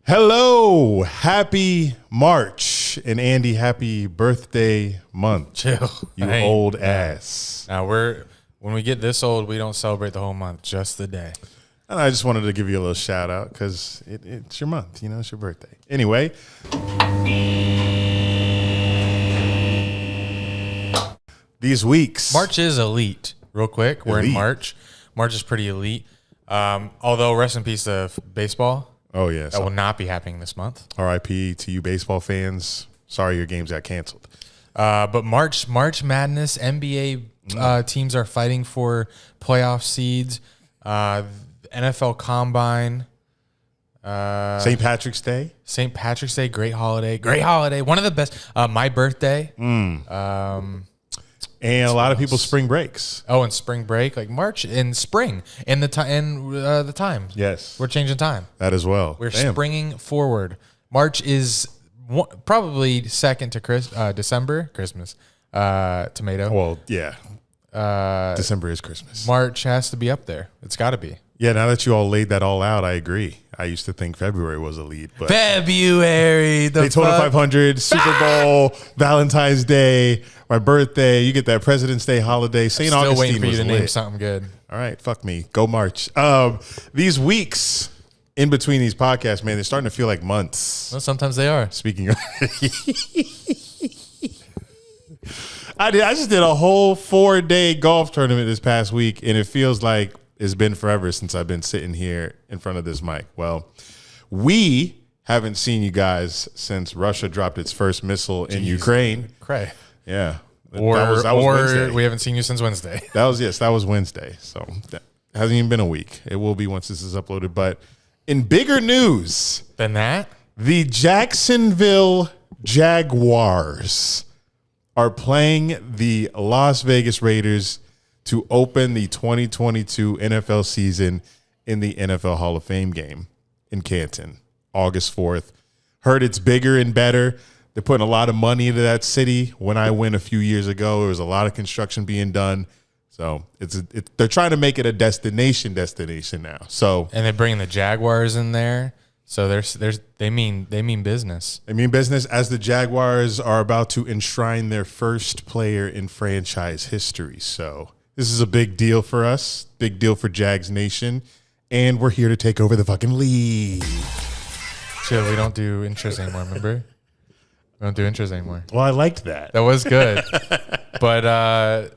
Hello, happy March, and Andy, happy birthday month. Chill, you old ass. Now when we get this old, we don't celebrate the whole month, just the day. And I just wanted to give you a little shout out because it's your month, it's your birthday. Anyway, these weeks. March is elite. Real quick, we're in March. March is pretty elite. Although rest in peace to baseball. Oh yes, that will not be happening this month. R.I.P. to you baseball fans. Sorry your games got canceled. But March Madness, NBA teams are fighting for playoff seeds. NFL Combine. St. Patrick's Day. St. Patrick's Day, great holiday. One of the best. My birthday. And a lot of people's spring breaks. Oh, and spring break, like March and spring, and the time. Yes, we're changing time. That as well. We're springing forward. March is probably second to December. Christmas, tomato. Well, yeah. December is Christmas. March has to be up there. It's got to be. Yeah, now that you all laid that all out, I agree. I used to think February was elite, but February, the Daytona 500, Super Bowl, Valentine's Day, my birthday. You get that President's Day holiday. St. Augustine waiting for you was to lit. name something good. All right, fuck me. Go March. These weeks in between these podcasts, man, they're starting to feel like months. Well, sometimes they are. Speaking of, I just did a whole 4-day golf tournament this past week, and it feels like it's been forever since I've been sitting here in front of this mic. Well, we haven't seen you guys since Russia dropped its first missile in Ukraine. Cray. Yeah. Or Wednesday. We haven't seen you since Wednesday. That was Wednesday. So that hasn't even been a week. It will be once this is uploaded. But in bigger news than that, the Jacksonville Jaguars are playing the Las Vegas Raiders to open the 2022 NFL season in the NFL Hall of Fame game in Canton, August 4th. Heard it's bigger and better. They're putting a lot of money into that city. When I went a few years ago, there was a lot of construction being done. So they're trying to make it a destination now. So and they're bringing the Jaguars in there. So they mean business. They mean business as the Jaguars are about to enshrine their first player in franchise history. So this is a big deal for us, big deal for Jags Nation, and we're here to take over the fucking league. Chill, we don't do intros anymore, remember? We don't do intros anymore. Well, I liked that. That was good. But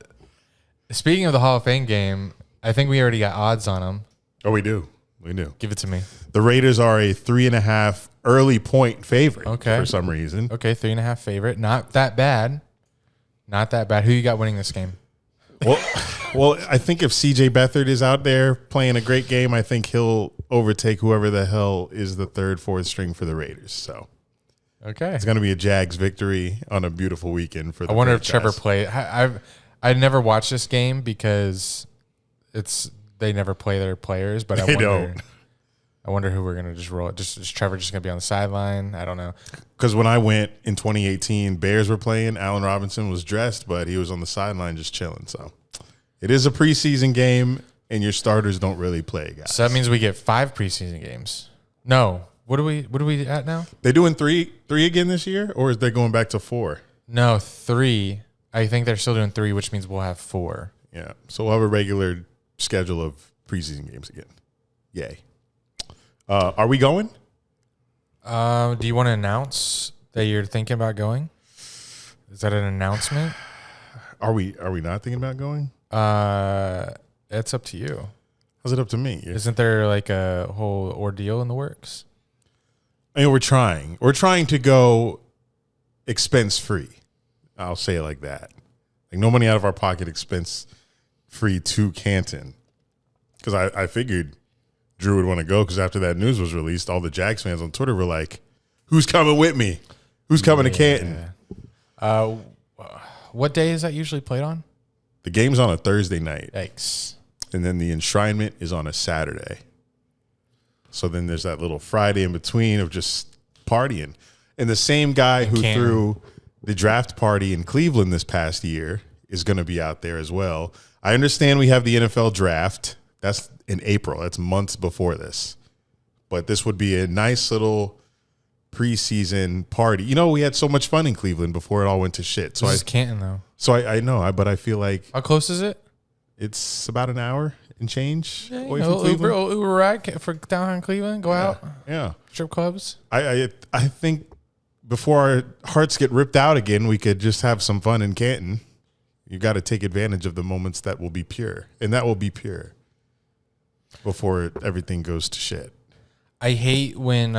speaking of the Hall of Fame game, I think we already got odds on them. Oh, we do. We do. Give it to me. The Raiders are a 3.5 early point favorite for some reason. Okay, 3.5 favorite. Not that bad. Not that bad. Who you got winning this game? Well, I think if CJ Beathard is out there playing a great game, I think he'll overtake whoever the hell is the third, fourth string for the Raiders. So, okay, it's going to be a Jags victory on a beautiful weekend for the I wonder franchise. if Trevor played. I never watched this game because they never play their players, but I wonder who we're gonna just roll. Is Trevor just gonna be on the sideline? I don't know. Because when I went in 2018, Bears were playing. Allen Robinson was dressed, but he was on the sideline just chilling. So it is a preseason game, and your starters don't really play, guys. So that means we get 5 preseason games. No, what are we at now? They doing three again this year, or is they going back to 4? No, 3. I think they're still doing 3, which means we'll have 4. Yeah, so we'll have a regular schedule of preseason games again. Yay. Are we going? Do you want to announce that you're thinking about going? Is that an announcement? Are we not thinking about going? It's up to you. How's it up to me? Isn't there like a whole ordeal in the works? I mean, we're trying. We're trying to go expense free. I'll say it like that. Like no money out of our pocket, expense free to Canton. Because I figured Drew would want to go because after that news was released, all the Jags fans on Twitter were like, "Who's coming with me? Who's coming to Canton?" What day is that usually played on? The game's on a Thursday night. Yikes. And then the enshrinement is on a Saturday. So then there's that little Friday in between of just partying. And the same guy who threw the draft party in Cleveland this past year is going to be out there as well. I understand we have the NFL draft. That's in April. That's months before this. but this would be a nice little preseason party. You know, we had so much fun in Cleveland before it all went to shit. So this is Canton, though. So I know, but I feel like how close is it? It's about an hour and change away from Uber Cleveland. ride for downtown in Cleveland. Go out. Yeah, Strip clubs. I think before our hearts get ripped out again, we could just have some fun in Canton. You got to take advantage of the moments that will be pure, and that will be pure before everything goes to shit. I hate when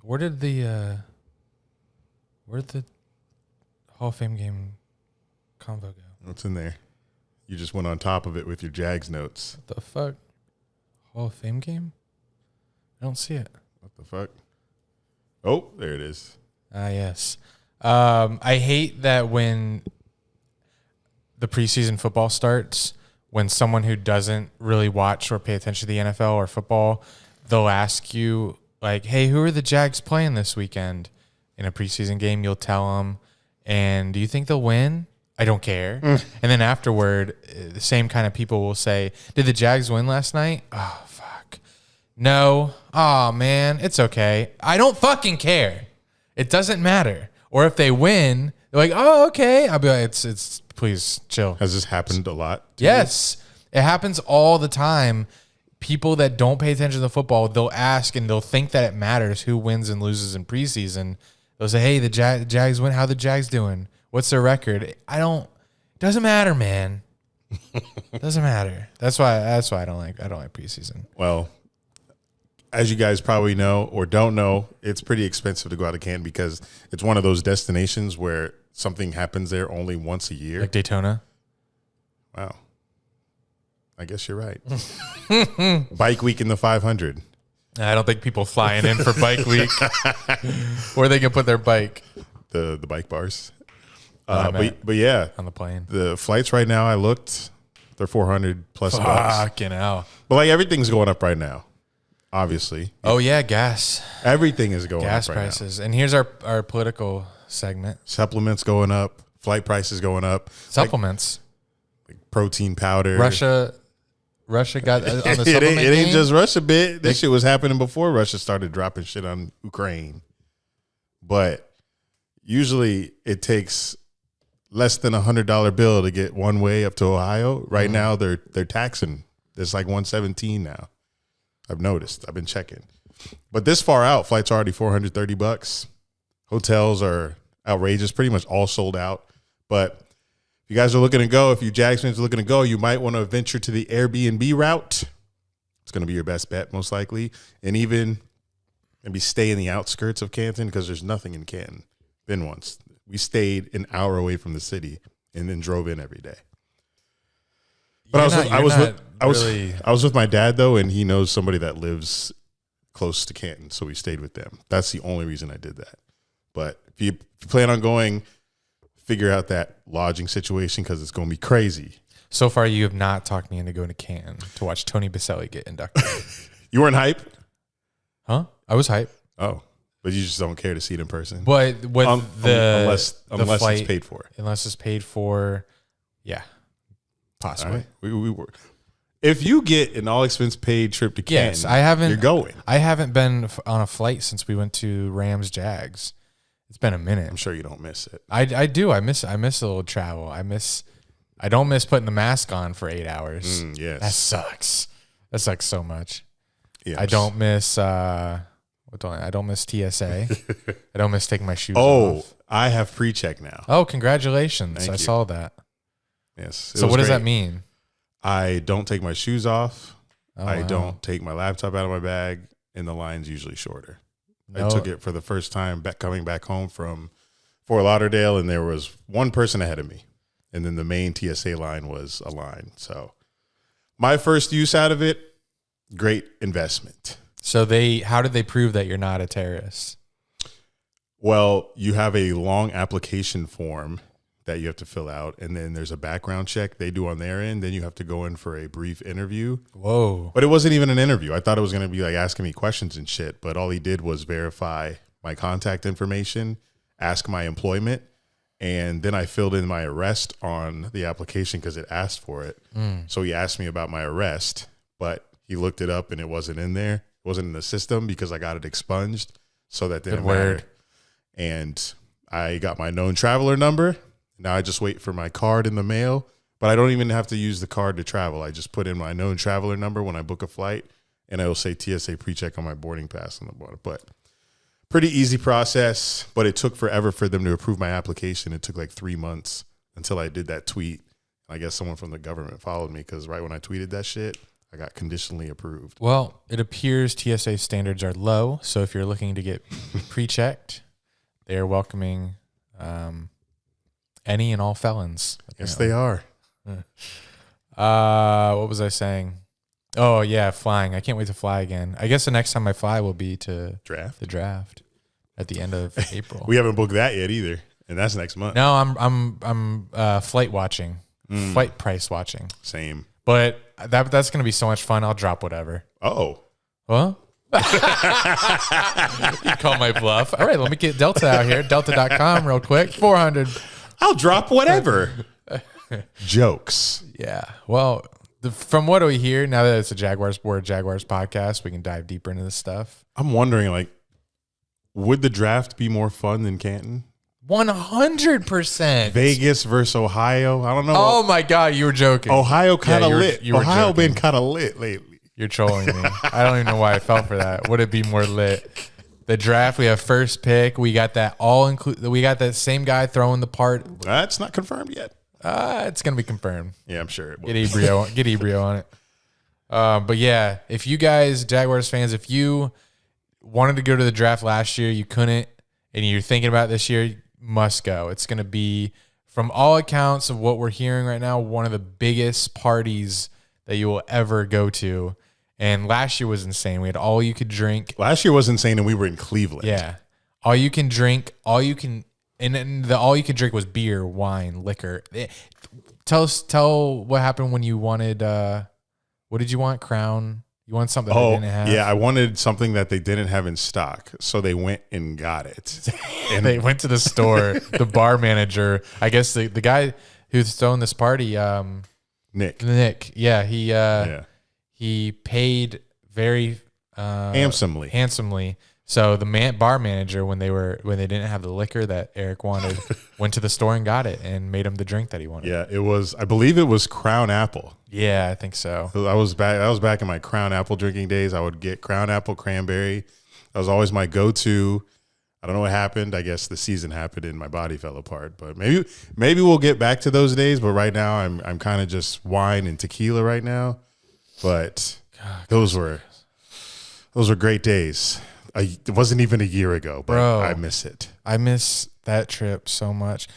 where did the Hall of Fame game convo go? What's in there? You just went on top of it with your Jags notes. What the fuck? Hall of Fame game? I don't see it. What the fuck? Oh, there it is. Yes. I hate that when the preseason football starts, when someone who doesn't really watch or pay attention to the NFL or football, they'll ask you, like, hey, who are the Jags playing this weekend? In a preseason game, you'll tell them, and do you think they'll win? I don't care. And then afterward, the same kind of people will say, did the Jags win last night? Oh, fuck. No. Oh, man, it's okay. I don't fucking care. It doesn't matter. Or if they win, they're like, oh, okay. I'll be like, it's please chill. Has this happened a lot? Yes. It happens all the time. People that don't pay attention to football, they'll ask and they'll think that it matters who wins and loses in preseason. They'll say, hey, the Jags win. How the Jags doing? What's their record? It doesn't matter, man. It doesn't matter. That's why I don't like preseason. Well, as you guys probably know or don't know, it's pretty expensive to go out to Canton because it's one of those destinations where something happens there only once a year. Like Daytona? Wow. I guess you're right. Bike week in the 500. I don't think people flying in for bike week where they can put their bike. The bike bars. But yeah, on the plane. The flights right now, I looked, they're 400 plus bucks. Fucking hell. But like everything's going up right now, obviously. Oh yeah, gas. Everything is going gas up right prices. And here's our political segment. Supplements going up, flight prices going up. Supplements. Like protein powder. Russia got on the supplement it ain't game? just Russia, bit. This shit was happening before Russia started dropping shit on Ukraine. But usually it takes less than $100 bill to get one way up to Ohio. Right now they're taxing. It's like 117 now. I've noticed. I've been checking. But this far out, flights are already $430. Hotels are outrageous, pretty much all sold out. But if you guys are looking to go, if you Jags fans are looking to go, you might want to venture to the Airbnb route. It's going to be your best bet, most likely. And even maybe stay in the outskirts of Canton because there's nothing in Canton. Been once. We stayed an hour away from the city and then drove in every day. But I was with my dad though, and he knows somebody that lives close to Canton, so we stayed with them. That's the only reason I did that. But if you plan on going, figure out that lodging situation because it's going to be crazy. So far, you have not talked me into going to Canton to watch Tony Baselli get inducted. You weren't hype? Huh? I was hype. Oh. But you just don't care to see it in person. But with unless flight, it's paid for. Unless it's paid for, yeah, possibly. Right. We were. If you get an all expense paid trip to Canton, yes, I haven't. You're going. I haven't been on a flight since we went to Rams Jags. It's been a minute. I'm sure you don't miss it. I do. I miss a little travel. I don't miss putting the mask on for 8 hours. Yes, that sucks. That sucks so much. Yes. I don't miss. I don't miss TSA. I don't miss taking my shoes off. Oh, I have pre-check now. Oh, congratulations. Thank I you. saw that. Yes. So what does that mean? I don't take my shoes off. Oh, I wow. don't take my laptop out of my bag, and the line's usually shorter. No. I took it for the first time coming back home from Fort Lauderdale, and there was one person ahead of me. And then the main TSA line was a line. So my first use out of it, great investment. So how did they prove that you're not a terrorist? Well, you have a long application form that you have to fill out, and then there's a background check they do on their end. Then you have to go in for a brief interview. Whoa. But it wasn't even an interview. I thought it was going to be like asking me questions and shit, but all he did was verify my contact information, ask my employment, and then I filled in my arrest on the application because it asked for it. So he asked me about my arrest, but he looked it up and it wasn't in there. wasn't in the system because I got it expunged, so that didn't Good word. matter. And I got my known traveler number. Now I just wait for my card in the mail, but I don't even have to use the card to travel. I just put in my known traveler number when I book a flight, and it'll say TSA pre-check on my boarding pass on the bottom. But pretty easy process, but it took forever for them to approve my application. It took like 3 months until I did that tweet. I guess someone from the government followed me because right when I tweeted that shit, I got conditionally approved. Well, it appears TSA standards are low, so if you're looking to get pre-checked, they are welcoming any and all felons. Yes, they are. What was I saying? Oh, yeah, flying. I can't wait to fly again. I guess the next time I fly will be to the draft at the end of April. We haven't booked that yet either, and that's next month. No, I'm flight watching, flight price watching. Same. But that's going to be so much fun. I'll drop whatever. Oh. What? You call my bluff. All right, let me get Delta out here. Delta.com real quick. 400. I'll drop whatever. Jokes. Yeah. Well, from what we hear, now that it's a Jaguars podcast, we can dive deeper into this stuff. I'm wondering, like, would the draft be more fun than Canton? 100%. Vegas versus Ohio. I don't know. Oh my God, you were joking. Ohio kind of lit. You were Ohio joking. been kind of lit lately. You're trolling me. I don't even know why I fell for that. Would it be more lit? The draft, we have first pick. We got that we got that same guy throwing the part. That's not confirmed yet. It's gonna be confirmed. Yeah, I'm sure it will. Get Ebrio on it. But yeah, if you guys, Jaguars fans, if you wanted to go to the draft last year, you couldn't, and you're thinking about this year, you must go. It's going to be, from all accounts of what we're hearing right now, one of the biggest parties that you will ever go to. And last year was insane. We had all you could drink. Last year was insane, and we were in Cleveland. Yeah. All you can drink, all you can drink was beer, wine, liquor. Tell what happened when you wanted, what did you want? Crown? You want something they didn't have? Yeah, I wanted something that they didn't have in stock. So they went and got it. And they went to the store. The bar manager, I guess the guy who's throwing this party, Nick. Yeah, he paid very handsomely. So the bar manager, when they didn't have the liquor that Eric wanted, went to the store and got it and made him the drink that he wanted. Yeah, I believe it was Crown Apple. Yeah, I think so. I was back in my Crown Apple drinking days. I would get Crown Apple cranberry. That was always my go-to. I don't know what happened. I guess the season happened and my body fell apart. But maybe we'll get back to those days. But right now, I'm kind of just wine and tequila right now. But those were great days. It wasn't even a year ago, but bro, I miss it. I miss that trip so much.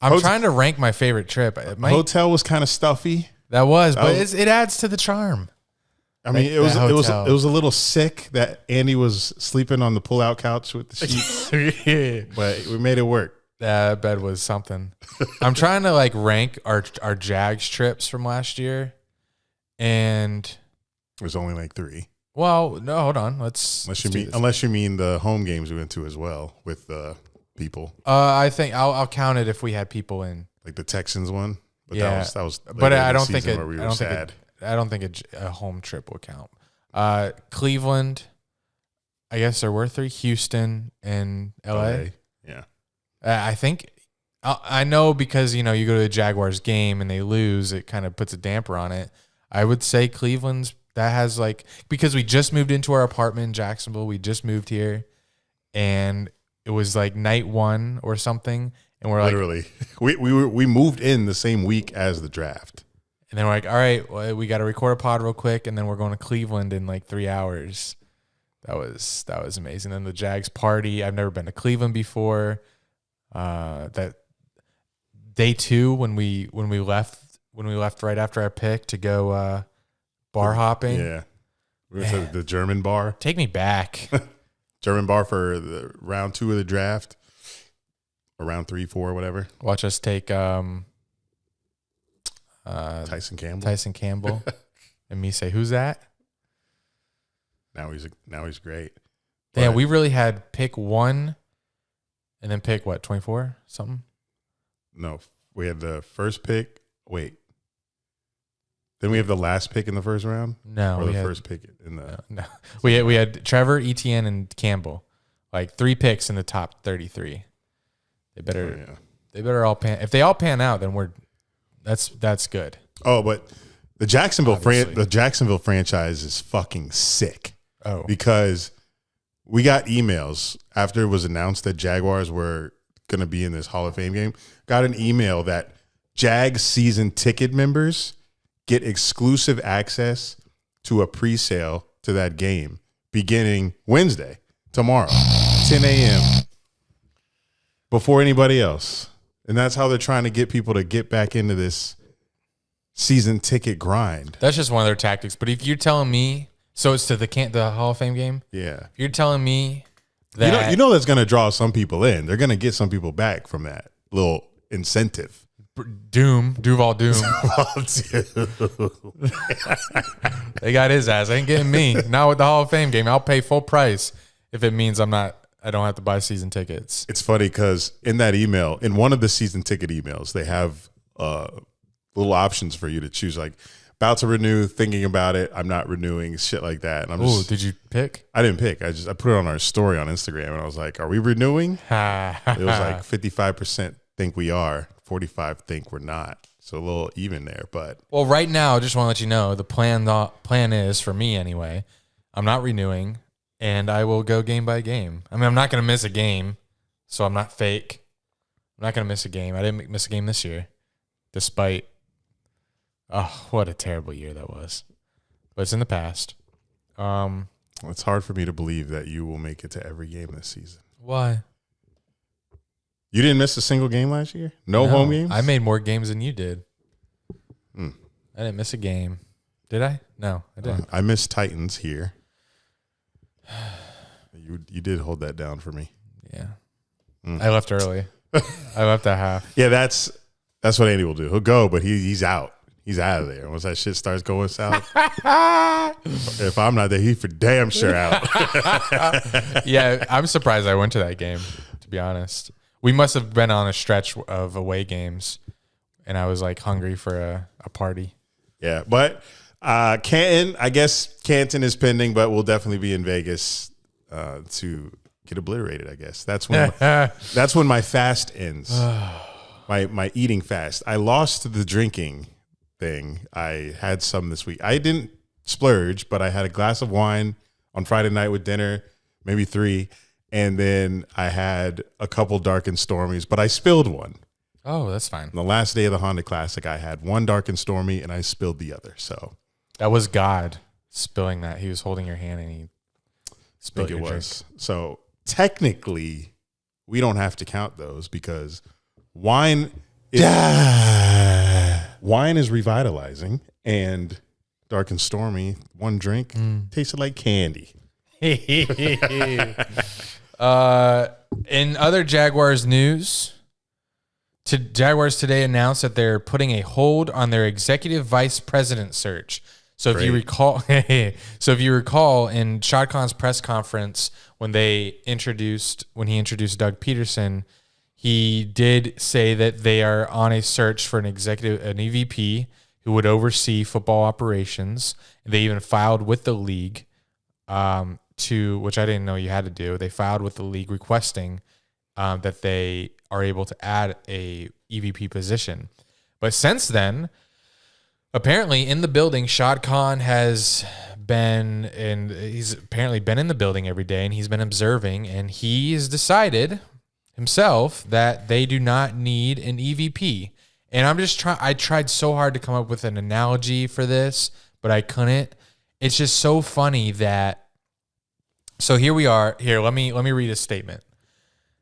I'm trying to rank my favorite trip. Hotel was kind of stuffy. But it adds to the charm. I mean, it was a little sick that Andy was sleeping on the pull-out couch with the sheets. Yeah. But we made it work. That bed was something. I'm trying to rank our Jags trips from last year, and it was only 3. Well, no, hold on. Unless you mean the home games we went to as well with people. I think I'll count it if we had people in, like the Texans one. But yeah, that was. But I don't think a home trip will count. Cleveland, I guess there were 3. Houston and LA. Yeah. I think I know because you go to the Jaguars game and they lose, it kind of puts a damper on it. I would say Cleveland's. That has because we just moved into our apartment in Jacksonville. We just moved here, and it was night 1 or something. And we're literally, we moved in the same week as the draft. And then we're all right, well, we got to record a pod real quick, and then we're going to Cleveland in 3 hours. That was amazing. Then the Jags party. I've never been to Cleveland before. That day 2 when we left right after our pick to go. Bar hopping. Yeah. We went to the German bar. Take me back. German bar for the round 2 of the draft. Or round 3, 4, whatever. Watch us take Tyson Campbell. And me say, who's that? Now he's great. Yeah, we really had pick 1 and then pick 24? Something? No. We had the first pick. Wait. Then we have the last pick in the first round? No. Or the first pick in the... No. We had Trevor, Etienne, and Campbell. Like 3 picks in the top 33. They better all pan. If they all pan out, then that's good. Oh, but the Jacksonville franchise is fucking sick. Oh. Because we got emails after it was announced that Jaguars were going to be in this Hall of Fame game. Got an email that Jags season ticket members get exclusive access to a pre-sale to that game beginning Wednesday, tomorrow, 10 a.m. before anybody else. And that's how they're trying to get people to get back into this season ticket grind. That's just one of their tactics. But if you're telling me, so it's to the Hall of Fame game? Yeah. If you're telling me that... You know that's going to draw some people in. They're going to get some people back from that little incentive. Duval Doom. They got his ass. Ain't getting me. Not with the Hall of Fame game. I'll pay full price if it means I don't have to buy season tickets. It's funny because in that email, in one of the season ticket emails, they have little options for you to choose, like about to renew, thinking about it, I'm not renewing, shit like that. And did you pick? I didn't pick. I put it on our story on Instagram, and I was like, "Are we renewing?" It was like 55% think we are, 45 think we're not. So a little even there, but well, right now, I just want to let you know the plan is for me anyway. I'm not renewing, and I will go game by game. I mean, I'm not going to miss a game, so I'm not fake. I'm not going to miss a game. I didn't miss a game this year, despite. Oh, what a terrible year that was. But it's in the past. It's hard for me to believe that you will make it to every game this season. Why? You didn't miss a single game last year? No home games? I made more games than you did. I didn't miss a game. Did I? No, I didn't. I missed Titans here. You did hold that down for me. Yeah. I left early. I left at half. Yeah, that's what Andy will do. He'll go, but he's out. He's out of there. Once that shit starts going south, if I'm not there, he's for damn sure out. Yeah, I'm surprised I went to that game, to be honest. We must have been on a stretch of away games, and I was like hungry for a party. Yeah, but Canton, I guess Canton is pending, but we'll definitely be in Vegas to get obliterated, I guess. That's when my fast ends. My eating fast. I lost the drinking thing. I had some this week. I didn't splurge, but I had a glass of wine on Friday night with dinner, maybe 3, and then I had a couple dark and stormies, but I spilled one. Oh, that's fine. On the last day of the Honda Classic, I had one dark and stormy, and I spilled the other. So that was God spilling that. He was holding your hand, and he spilled your drink. So technically, we don't have to count those because wine is revitalizing, and dark and stormy, one drink tasted like candy. In other Jaguars news, Jaguars today announced that they're putting a hold on their executive vice president search. So if you recall, in Shad Khan's press conference when he introduced Doug Peterson, he did say that they are on a search for an EVP who would oversee football operations. They even filed with the league which I didn't know you had to do. They filed with the league requesting that they are able to add a EVP position. But since then, apparently in the building, Shad Khan he's apparently been in the building every day, and he's been observing, and he's decided himself that they do not need an EVP. And I tried so hard to come up with an analogy for this, but I couldn't. It's just so funny that, so here we are. Here, let me read a statement.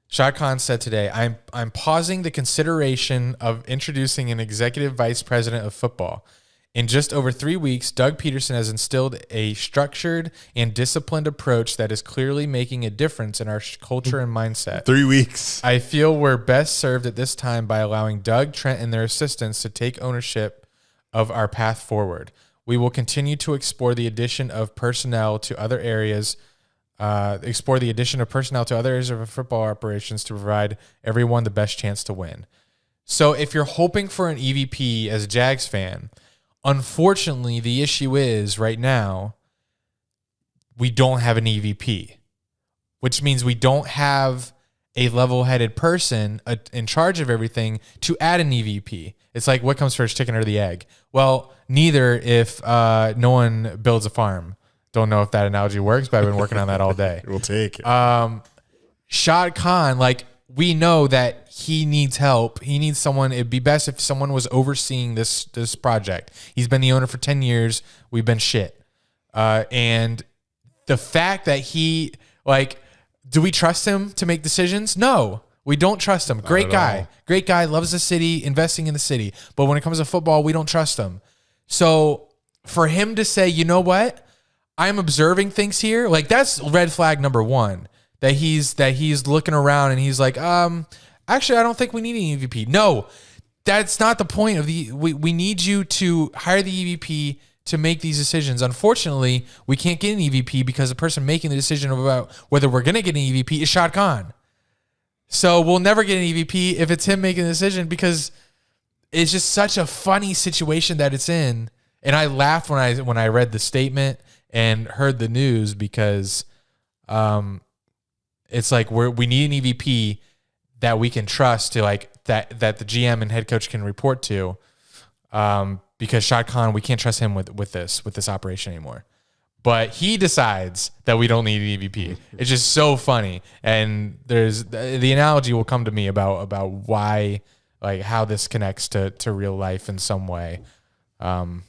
Shad Khan said today, I'm pausing the consideration of introducing an executive vice president of football. In just over 3 weeks, Doug Peterson has instilled a structured and disciplined approach that is clearly making a difference in our culture and mindset. 3 weeks. I feel we're best served at this time by allowing Doug, Trent, and their assistants to take ownership of our path forward. We will continue to explore the addition of personnel to other areas of football operations to provide everyone the best chance to win. So if you're hoping for an EVP as a Jags fan, Unfortunately, the issue is right now we don't have an EVP, which means we don't have a level-headed person in charge of everything to add an EVP. It's like, what comes first, chicken or the egg? Well, neither if no one builds a farm. Don't know if that analogy works, but I've been working on that all day. We'll take it. Shad Khan, like, we know that he needs help. He needs someone. It'd be best if someone was overseeing this project. He's been the owner for 10 years. We've been shit. And the fact that he, like, do we trust him to make decisions? No, we don't trust him. Great guy, loves the city, investing in the city. But when it comes to football, we don't trust him. So for him to say, you know what, I'm observing things here, like, that's red flag number one. That he's looking around and he's like, actually, I don't think we need an EVP. No, that's not the point of we need you to hire the EVP to make these decisions. Unfortunately, we can't get an EVP because the person making the decision about whether we're going to get an EVP is Shad Khan. So we'll never get an EVP if it's him making the decision, because it's just such a funny situation that it's in. And I laughed when I read the statement and heard the news, because it's like we need an EVP that we can trust to, like, that the GM and head coach can report to. Because Shad Khan, we can't trust him with this operation anymore. But he decides that we don't need an EVP. It's just so funny. And the analogy will come to me about why, like, how this connects to real life in some way. I'll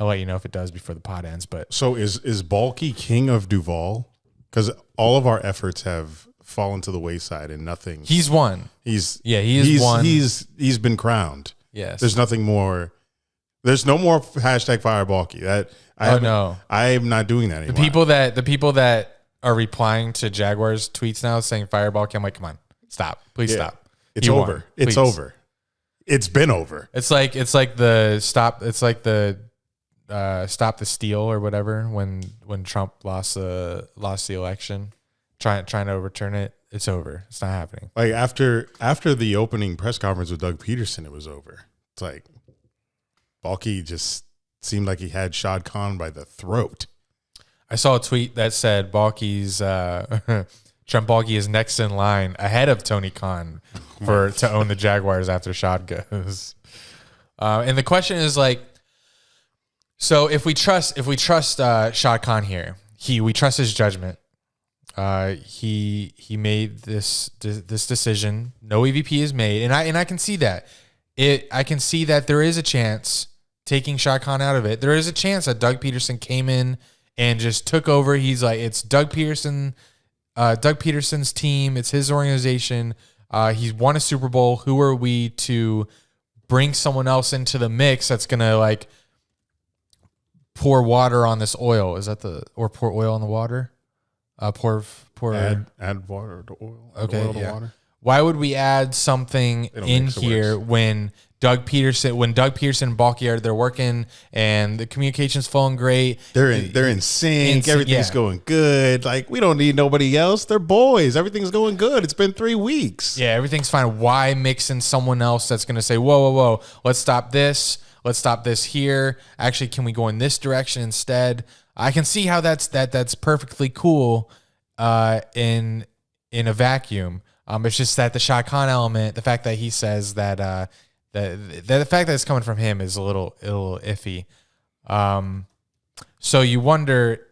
let you know if it does before the pod ends. But so is Baalke king of Duval? Because all of our efforts have fallen to the wayside and nothing. He's won. He's won. He's been crowned. Yes. There's nothing more. There's no more hashtag fire Baalke. No. I am not doing that anymore. The people that are replying to Jaguars tweets now saying fire Baalke, I'm like, come on, stop, please stop. It's over. It's over. It's been over. It's like the stop. It's like the stop the steal or whatever when Trump lost the election, trying to overturn it. It's over. It's not happening. Like after the opening press conference with Doug Peterson, it was over. It's like Baalke just seemed like he had Shad Khan by the throat. I saw a tweet that said Baalke's Trent Baalke is next in line ahead of Tony Khan to own the Jaguars after Shad goes. And the question is, like, so if we trust Shad Khan here, we trust his judgment. He made this decision. No EVP is made, and I can see that. I can see that there is a chance, taking Shad Khan out of it, there is a chance that Doug Peterson came in and just took over. He's like, it's Doug Peterson's team. It's his organization. He's won a Super Bowl. Who are we to bring someone else into the mix that's going to, like, pour water on this oil? Is that or pour oil on the water? Add water to oil. Okay, oil to water. Why would we add something in here when Doug Peterson and Baalke they're working and the communication's flowing great? They're in sync. Everything's going good. Like, we don't need nobody else. They're boys. Everything's going good. It's been 3 weeks. Yeah, everything's fine. Why mix in someone else that's going to say, whoa, let's stop this. Let's stop this here. Actually, can we go in this direction instead? I can see how that's perfectly cool in a vacuum. It's just that the Shad Khan element, the fact that he says that the fact that it's coming from him is a little iffy. So you wonder,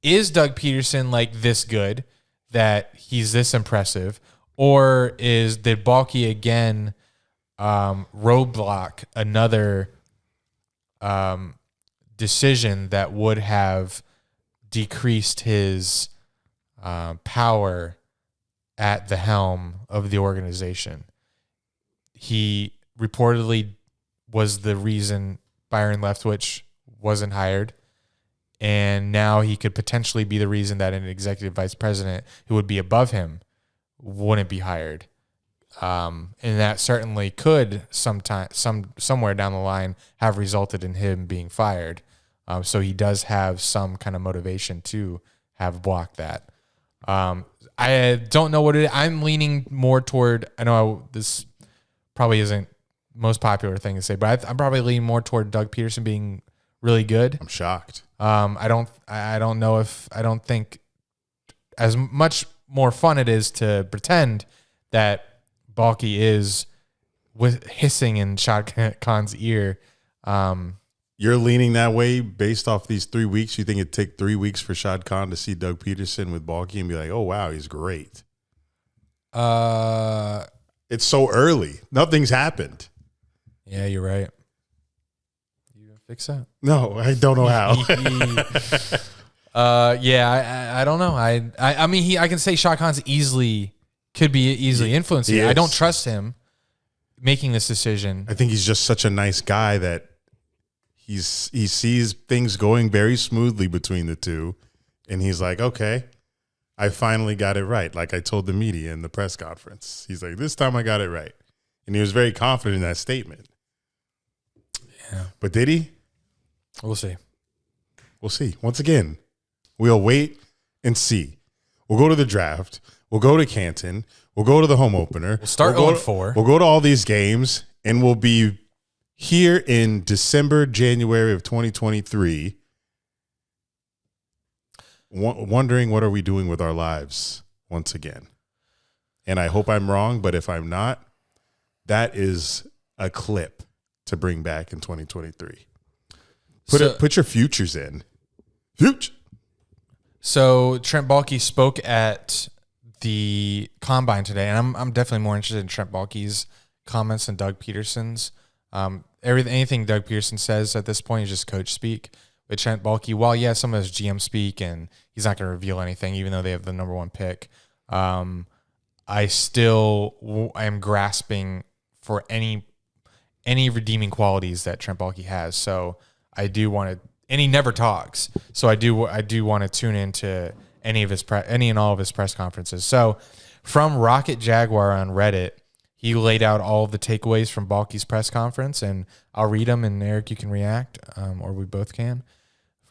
is Doug Peterson, like, this good that he's this impressive, or did Baalke again roadblock another decision that would have decreased his power at the helm of the organization? He reportedly was the reason Byron Leftwich wasn't hired, and now he could potentially be the reason that an executive vice president who would be above him wouldn't be hired. And that certainly could somewhere down the line have resulted in him being fired. So he does have some kind of motivation to have blocked that. I don't know what it is. I'm leaning more toward, I know this probably isn't most popular thing to say, but I'm probably leaning more toward Doug Peterson being really good. I'm shocked. I don't think as much more fun it is to pretend that Baalke is with hissing in Shad Khan's ear. You're leaning that way based off these 3 weeks. You think it'd take 3 weeks for Shad Khan to see Doug Peterson with Baalke and be like, oh, wow, he's great. It's so early. Nothing's happened. Yeah, you're right. You gonna fix that? No, I don't know how. I don't know. I mean, I can say Shad Khan's could be easily influencing. I don't trust him making this decision. I think he's just such a nice guy that he sees things going very smoothly between the two, and he's like, okay, I finally got it right. Like I told the media in the press conference. He's like, this time I got it right. And he was very confident in that statement. Yeah. But did he? We'll see. We'll see. Once again, we'll wait and see. We'll go to the draft. We'll go to Canton. We'll go to the home opener. We'll start 0-4. We'll go to all these games, and we'll be here in December, January of 2023, wondering what are we doing with our lives once again. And I hope I'm wrong, but if I'm not, that is a clip to bring back in 2023. Put your futures in. Future. So Trent Baalke spoke at the Combine today, and I'm definitely more interested in Trent Baalke's comments than Doug Peterson's. Anything Doug Peterson says at this point is just coach speak. With Trent Baalke, while some of his GM speak, and he's not going to reveal anything, even though they have the number one pick. I am grasping for any redeeming qualities that Trent Baalke has. So I do want to, and he never talks. So I do want to tune into any and all of his press conferences. So from Rocket Jaguar on Reddit, he laid out all of the takeaways from Baalke's press conference, and I'll read them, and Eric, you can react, or we both can.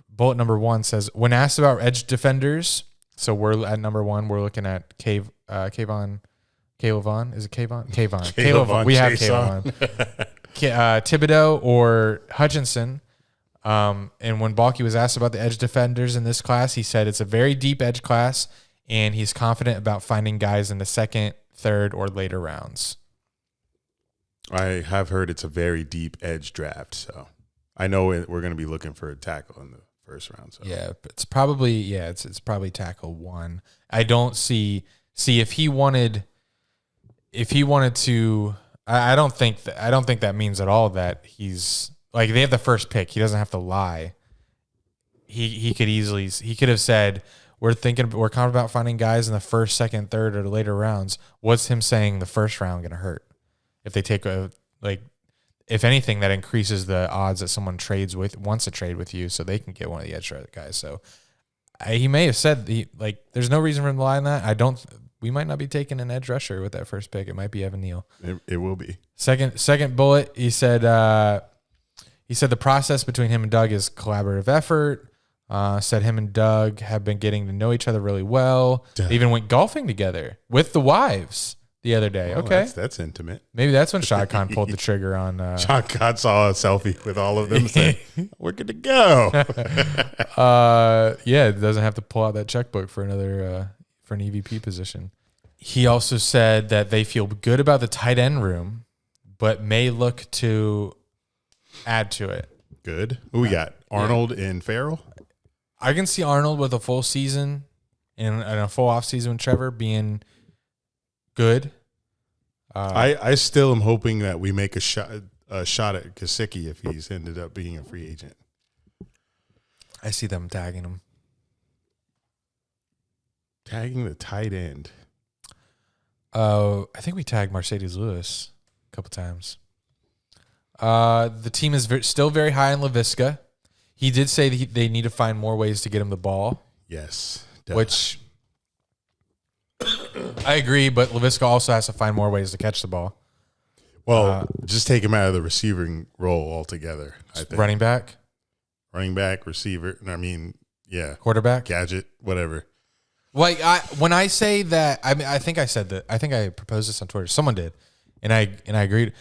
Bullet number 1 says, when asked about edge defenders, so we're at number 1, we're looking at Kayvon. Is it Kayvon? Kayvon. We have Kayvon. Thibodeau or Hutchinson. And when Baalke was asked about the edge defenders in this class, he said it's a very deep edge class, and he's confident about finding guys in the second, third, or later rounds. I have heard it's a very deep edge draft, so I know we're going to be looking for a tackle in the first round. So. Yeah, it's probably tackle 1. I don't see if he wanted to. I don't think that means at all that he's like they have the first pick. He doesn't have to lie. He could have said we're confident about finding guys in the first, second, third, or later rounds. What's him saying the first round going to hurt? If they take if anything, that increases the odds that someone wants to trade with you, so they can get one of the edge guys. So he may have said there's no reason for him to lie on that. We might not be taking an edge rusher with that first pick. It might be Evan Neal. It will be. Second bullet. He said the process between him and Doug is collaborative effort. Said him and Doug have been getting to know each other really well. They even went golfing together with the wives the other day. Oh, okay. That's intimate. Maybe that's when Shad Khan pulled the trigger on. Shad Khan saw a selfie with all of them and said, we're good to go. It doesn't have to pull out that checkbook for another for an EVP position. He also said that they feel good about the tight end room, but may look to add to it. Good. Who we got? Arnold and Farrell? I can see Arnold with a full season and a full off season with Trevor being good. I still am hoping that we make a shot at Gesicki if he's ended up being a free agent. I see them tagging him. Tagging the tight end. I think we tagged Mercedes Lewis a couple times. The team is still very high on LaVisca. He did say that they need to find more ways to get him the ball. Yes. Which I agree, but LaVisca also has to find more ways to catch the ball. Well, just take him out of the receiving role altogether. I think. Running back, receiver. I mean, yeah. Quarterback, gadget, whatever. Like when I say that, I mean, I think I said that. I think I proposed this on Twitter. Someone did, and I agreed.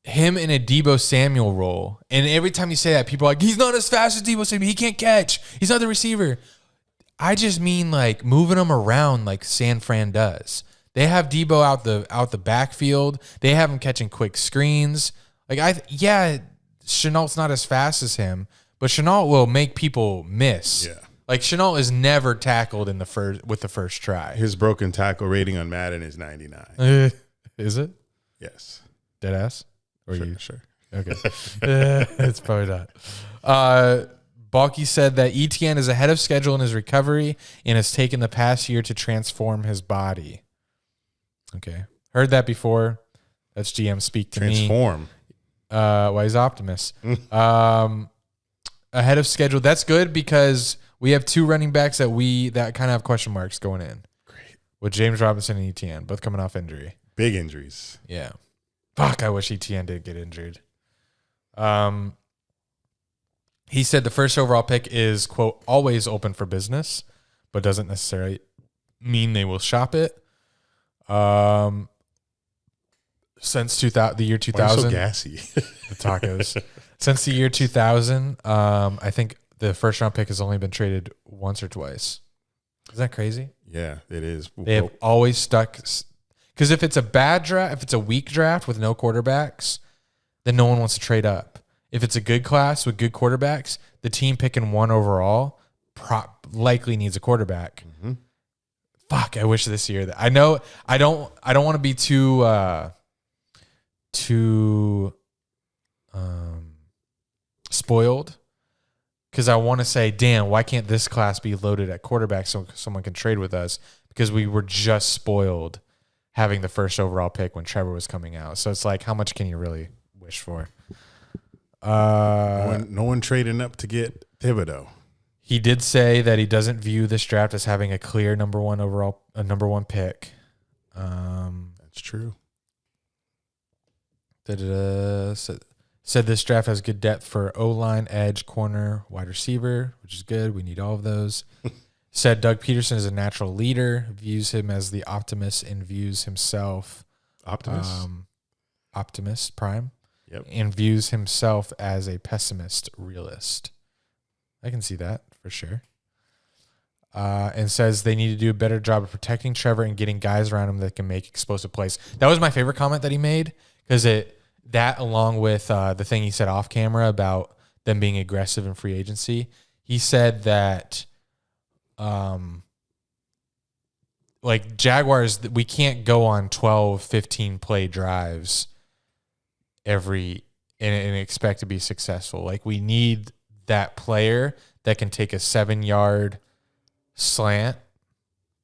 him in a Deebo Samuel role. And every time you say that, people are like, he's not as fast as Deebo Samuel. He can't catch. He's not the receiver. I just mean like moving him around like San Fran does. They have Deebo out the backfield. They have him catching quick screens. Like Chenault's not as fast as him, but Chenault will make people miss. Yeah. Like Chenault is never tackled with the first try. His broken tackle rating on Madden is 99. Is it? Yes. Dead ass? Or Sure. Okay. It's probably not. Baalke said that ETN is ahead of schedule in his recovery and has taken the past year to transform his body. Okay. Heard that before. That's GM speak to Transform. me. Well, he's optimist. Ahead of schedule. That's good because we have two running backs that kind of have question marks going in. Great. With James Robinson and ETN, both coming off injury. Big injuries. Yeah. Fuck, I wish ETN did get injured. He said the first overall pick is, quote, always open for business, but doesn't necessarily mean they will shop it. Since the year 2000. Why are you so gassy? The tacos. Since the year 2000, I think the first round pick has only been traded once or twice. Is that crazy? Yeah, it is. They have always stuck. Because if it's a bad draft, if it's a weak draft with no quarterbacks, then no one wants to trade up. If it's a good class with good quarterbacks, the team picking one overall likely needs a quarterback. Mm-hmm. Fuck, I wish this year that I know I don't want to be too spoiled because I want to say, damn, why can't this class be loaded at quarterback so someone can trade with us? Because we were just spoiled having the first overall pick when Trevor was coming out. So it's like, how much can you really wish for? No one trading up to get Thibodeau. He did say that he doesn't view this draft as having a clear number one pick. That's true. Said this draft has good depth for O-line, edge, corner, wide receiver, which is good. We need all of those. Said Doug Peterson is a natural leader, views him as the optimist and views himself optimist prime. Yep. And views himself as a pessimist realist. I can see that for sure. And says they need to do a better job of protecting Trevor and getting guys around him that can make explosive plays. That was my favorite comment that he made because that along with the thing he said off camera about them being aggressive in free agency, he said that like Jaguars, we can't go on 12, 15 play drives and expect to be successful. Like we need that player that can take a 7-yard slant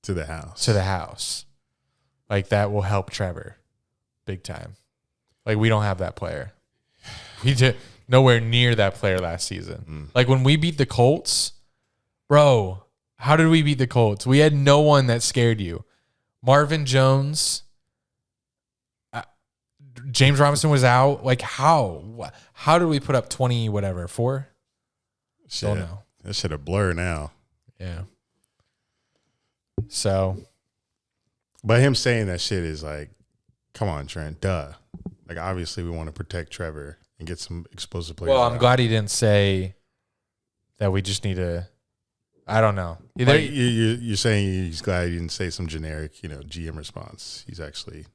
to the house. Like that will help Trevor big time. Like we don't have that player. We did nowhere near that player last season. Like when we beat the Colts, bro, how did we beat the Colts? We had no one that scared you. Marvin Jones, James Robinson was out. Like how did we put up 20 whatever 4? Don't know. That shit a blur now. Yeah. So, but him saying that shit is like, come on, Trent, duh. Like obviously we want to protect Trevor and get some explosive players. Well, I'm glad he didn't say that we just need to. I don't know. Like you're saying he's glad he didn't say some generic, GM response. He's actually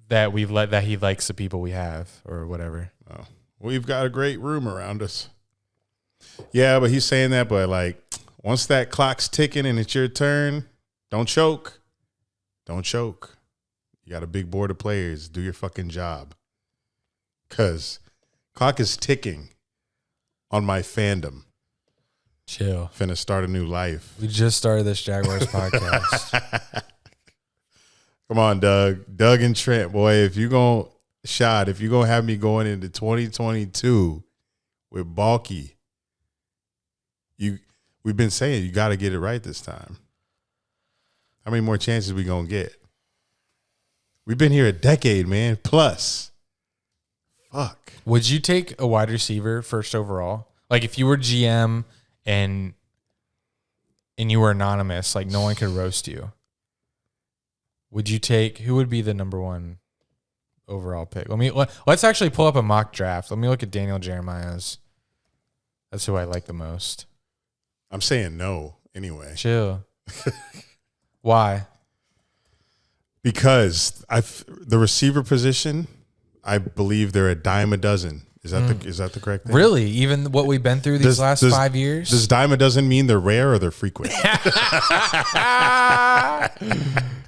that he likes the people we have or whatever. Oh, we've got a great room around us. Yeah, but he's saying that. But like, once that clock's ticking and it's your turn, don't choke. Don't choke. You got a big board of players. Do your fucking job. Cause clock is ticking on my fandom. Chill. Finna start a new life. We just started this Jaguars podcast. Come on, Doug. Doug and Trent, boy, if you're going to have me going into 2022 with Baalke, we've been saying you got to get it right this time. How many more chances we going to get? We've been here a decade, man, plus. Fuck. Would you take a wide receiver first overall? Like if you were GM and you were anonymous, like no one could roast you. Would you take, who would be the number one overall pick. Let's actually pull up a mock draft. Let me look at Daniel Jeremiah's. That's who I like the most. I'm saying no anyway. Chill. Why? Because the receiver position, I believe they're a dime a dozen. Is that the correct thing? Really? Even what we've been through these last 5 years? Does dime a dozen mean they're rare or they're frequent?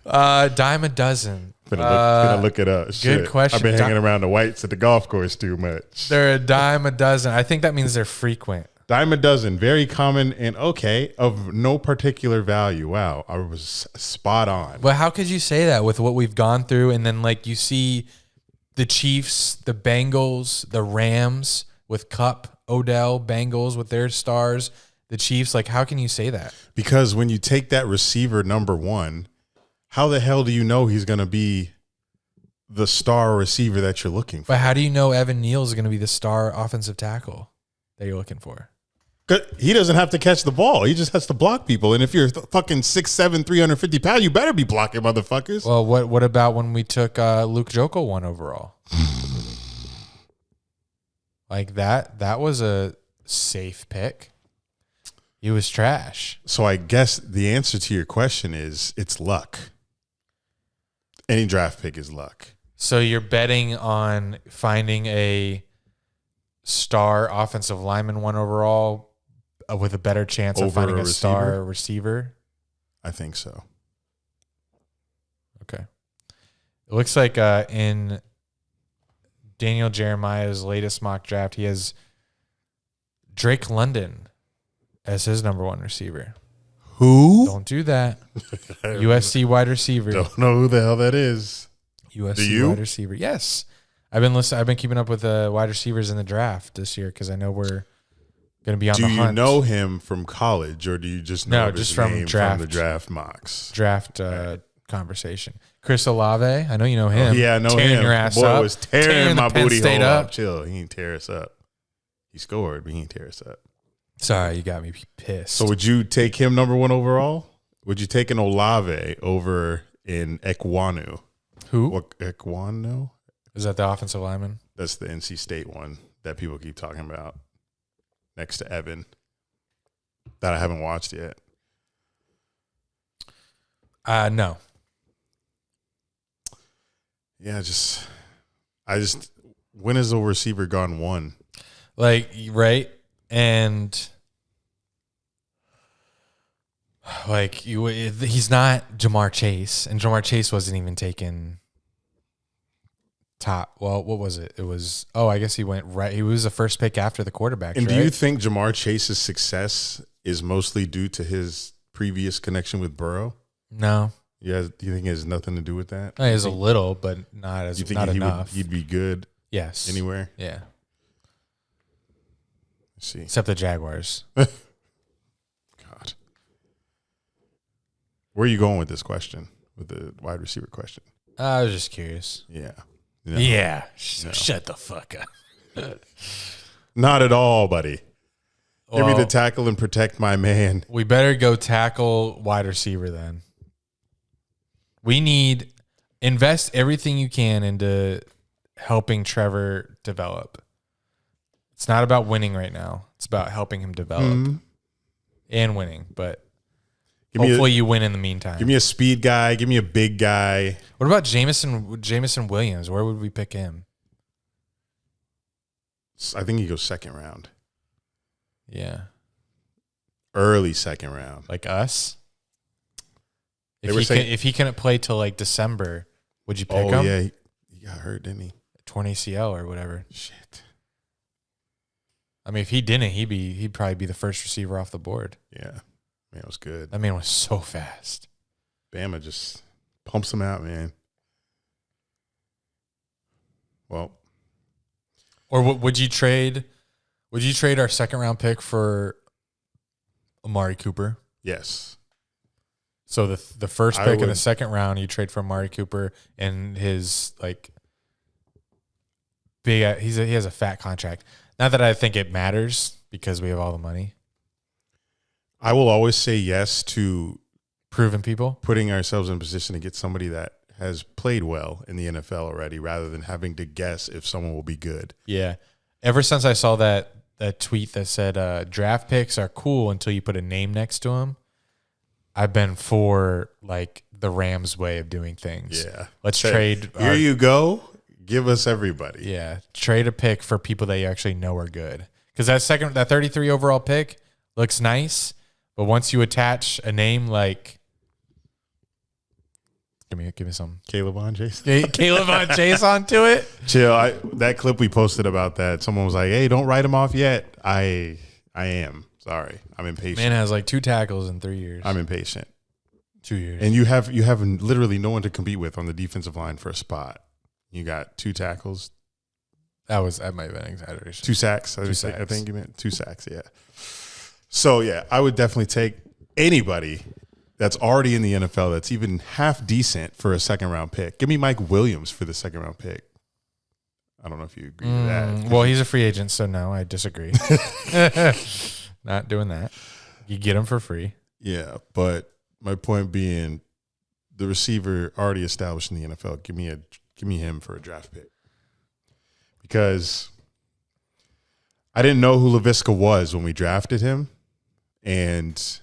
Dime a dozen. Gonna look it up. Good question. I've been hanging around the whites at the golf course too much. They're a dime a dozen. I think that means they're frequent. Dime a dozen, very common and of no particular value. Wow, I was spot on. But how could you say that with what we've gone through? And then like you see the Chiefs, the Bengals, the Rams with Kupp, Odell, Bengals with their stars, the Chiefs. Like, how can you say that? Because when you take that receiver number one, how the hell do you know he's going to be the star receiver that you're looking for? But how do you know Evan Neal is going to be the star offensive tackle that you're looking for? He doesn't have to catch the ball. He just has to block people. And if you're fucking 6'7", 350 pounds, you better be blocking motherfuckers. Well, what about when we took Luke Jokel 1 overall? Like that was a safe pick. He was trash. So I guess the answer to your question is it's luck. Any draft pick is luck. So you're betting on finding a star offensive lineman 1 overall with a better chance of finding a star receiver? I think so. Okay. It looks like in Daniel Jeremiah's latest mock draft, he has Drake London as his number 1 receiver. Who? Don't do that. USC wide receiver. Don't know who the hell that is. USC wide receiver. Yes. I've been keeping up with the wide receivers in the draft this year because I know we're going to be on the hunt. Do you know him from college, or do you just know just his from name draft, from the draft mocks? Draft conversation. Chris Olave, I know you know him. Oh, yeah, I know tearing him. your ass Boy up. was tearing my Penn booty State hole up. up. Chill, he didn't tear us up. He scored, but he didn't tear us up. Sorry, you got me pissed. So would you take him number 1 overall? Would you take an Olave over in Ekwonu? Who? What, Ekwonu? Is that the offensive lineman? That's the NC State one that people keep talking about next to Evan that I haven't watched yet. No. Yeah, when has a receiver gone 1? Like, right? And like he's not Jamar Chase, and Jamar Chase wasn't even taken top. Well, what was it? It was, I guess he went right. He was the first pick after the quarterback. And do you think Jamar Chase's success is mostly due to his previous connection with Burrow? No. Yeah, do you think it has nothing to do with that? It has a little, but not as you think not enough. He'd be good? Yes. Anywhere? Yeah. Let's see. Except the Jaguars. God. Where are you going with this question? With the wide receiver question? I was just curious. Yeah. No. Yeah. No. Shut the fuck up. Not at all, buddy. Give me the tackle and protect my man. We better go tackle wide receiver then. We need invest everything you can into helping Trevor develop. It's not about winning right now. It's about helping him develop and winning. But hopefully you win in the meantime. Give me a speed guy. Give me a big guy. What about Jameson Williams? Where would we pick him? I think he goes 2nd round. Yeah. Early 2nd round. Like us? If he couldn't play till like December, would you pick him? Oh, yeah. He got hurt, didn't he? Torn ACL or whatever. Shit. I mean, if he didn't, he'd probably be the first receiver off the board. Yeah. Man, it was good. That man was so fast. Bama just pumps him out, man. Well. Or would you trade our 2nd round pick for Amari Cooper? Yes. So the first pick in the 2nd round, you trade for Amari Cooper and his like big. He has a fat contract. Not that I think it matters because we have all the money. I will always say yes to proven people, putting ourselves in a position to get somebody that has played well in the NFL already, rather than having to guess if someone will be good. Yeah. Ever since I saw that tweet that said draft picks are cool until you put a name next to them, I've been for like the Rams way of doing things. Yeah. Let's trade. Here you go. Give us everybody. Yeah. Trade a pick for people that you actually know are good. Because that 33 overall pick looks nice, but once you attach a name like, give me some Caleb on Chase. Caleb on Chase onto it. Chill. That clip we posted about that, someone was like, "Hey, don't write him off yet." I am sorry. I'm impatient. Man has like 2 tackles in 3 years. I'm impatient. 2 years. And you have literally no one to compete with on the defensive line for a spot. You got 2 tackles. That might have been an exaggeration. 2 sacks. 2 sacks. I think you meant 2 sacks. Yeah. So yeah, I would definitely take anybody that's already in the NFL that's even half decent for a second round pick. Give me Mike Williams for the second round pick. I don't know if you agree with that. Well, he's a free agent, so no, I disagree. Not doing that. You get him for free. Yeah, but my point being, the receiver already established in the NFL. Give me him for a draft pick, because I didn't know who Laviska was when we drafted him, and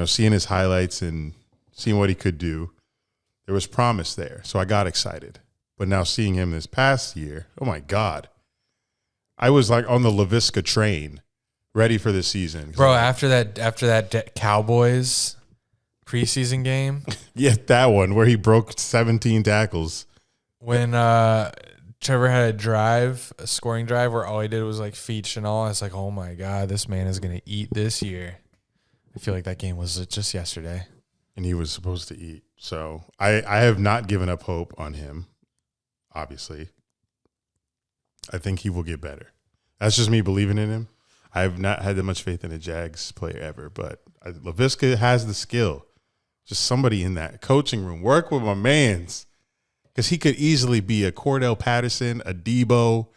seeing his highlights and seeing what he could do, there was promise there. So I got excited. But now seeing him this past year, oh my God, I was like on the Laviska train, ready for the season. Bro, after that Cowboys preseason game. Yeah, that one where he broke 17 tackles. When Trevor had a scoring drive where all he did was like feach and all, I was like, oh my God, this man is going to eat this year. I feel like that game was just yesterday. And he was supposed to eat. So I have not given up hope on him, obviously. I think he will get better. That's just me believing in him. I have not had that much faith in a Jags player ever, but Laviska has the skill. Just somebody in that coaching room. Work with my mans. Because he could easily be a Cordell Patterson, a Debo,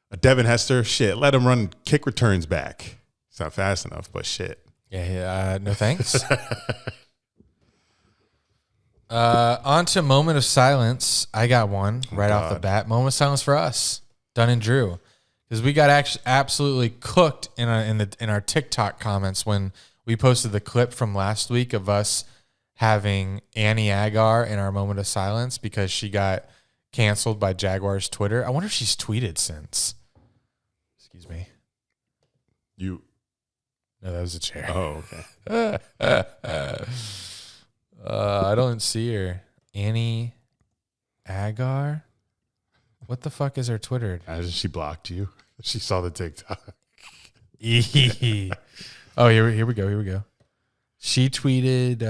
a Devin Hester. Shit, let him run kick returns back. It's not fast enough, but shit. Yeah, no thanks. On to moment of silence. I got one right off the bat. Moment of silence for us, Dunn and Drew, because we got absolutely cooked in our TikTok comments when we posted the clip from last week of us having Annie Agar in our moment of silence because she got canceled by Jaguars Twitter. I wonder if she's tweeted since. Excuse me. No, that was a chair. Oh, okay. I don't see her. Annie Agar? What the fuck is her Twitter? She blocked you. She saw the TikTok. Oh, here we go. She tweeted.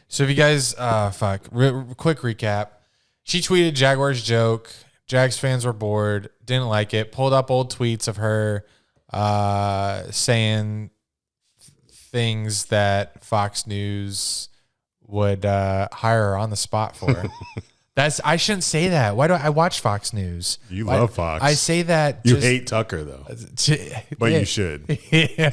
So if you guys, quick recap. She tweeted Jaguars joke. Jags fans were bored, didn't like it. Pulled up old tweets of her saying things that Fox News would hire her on the spot for. I shouldn't say that. Why do I watch Fox News? You love Fox. I say that. You hate Tucker though, but you should. Yeah.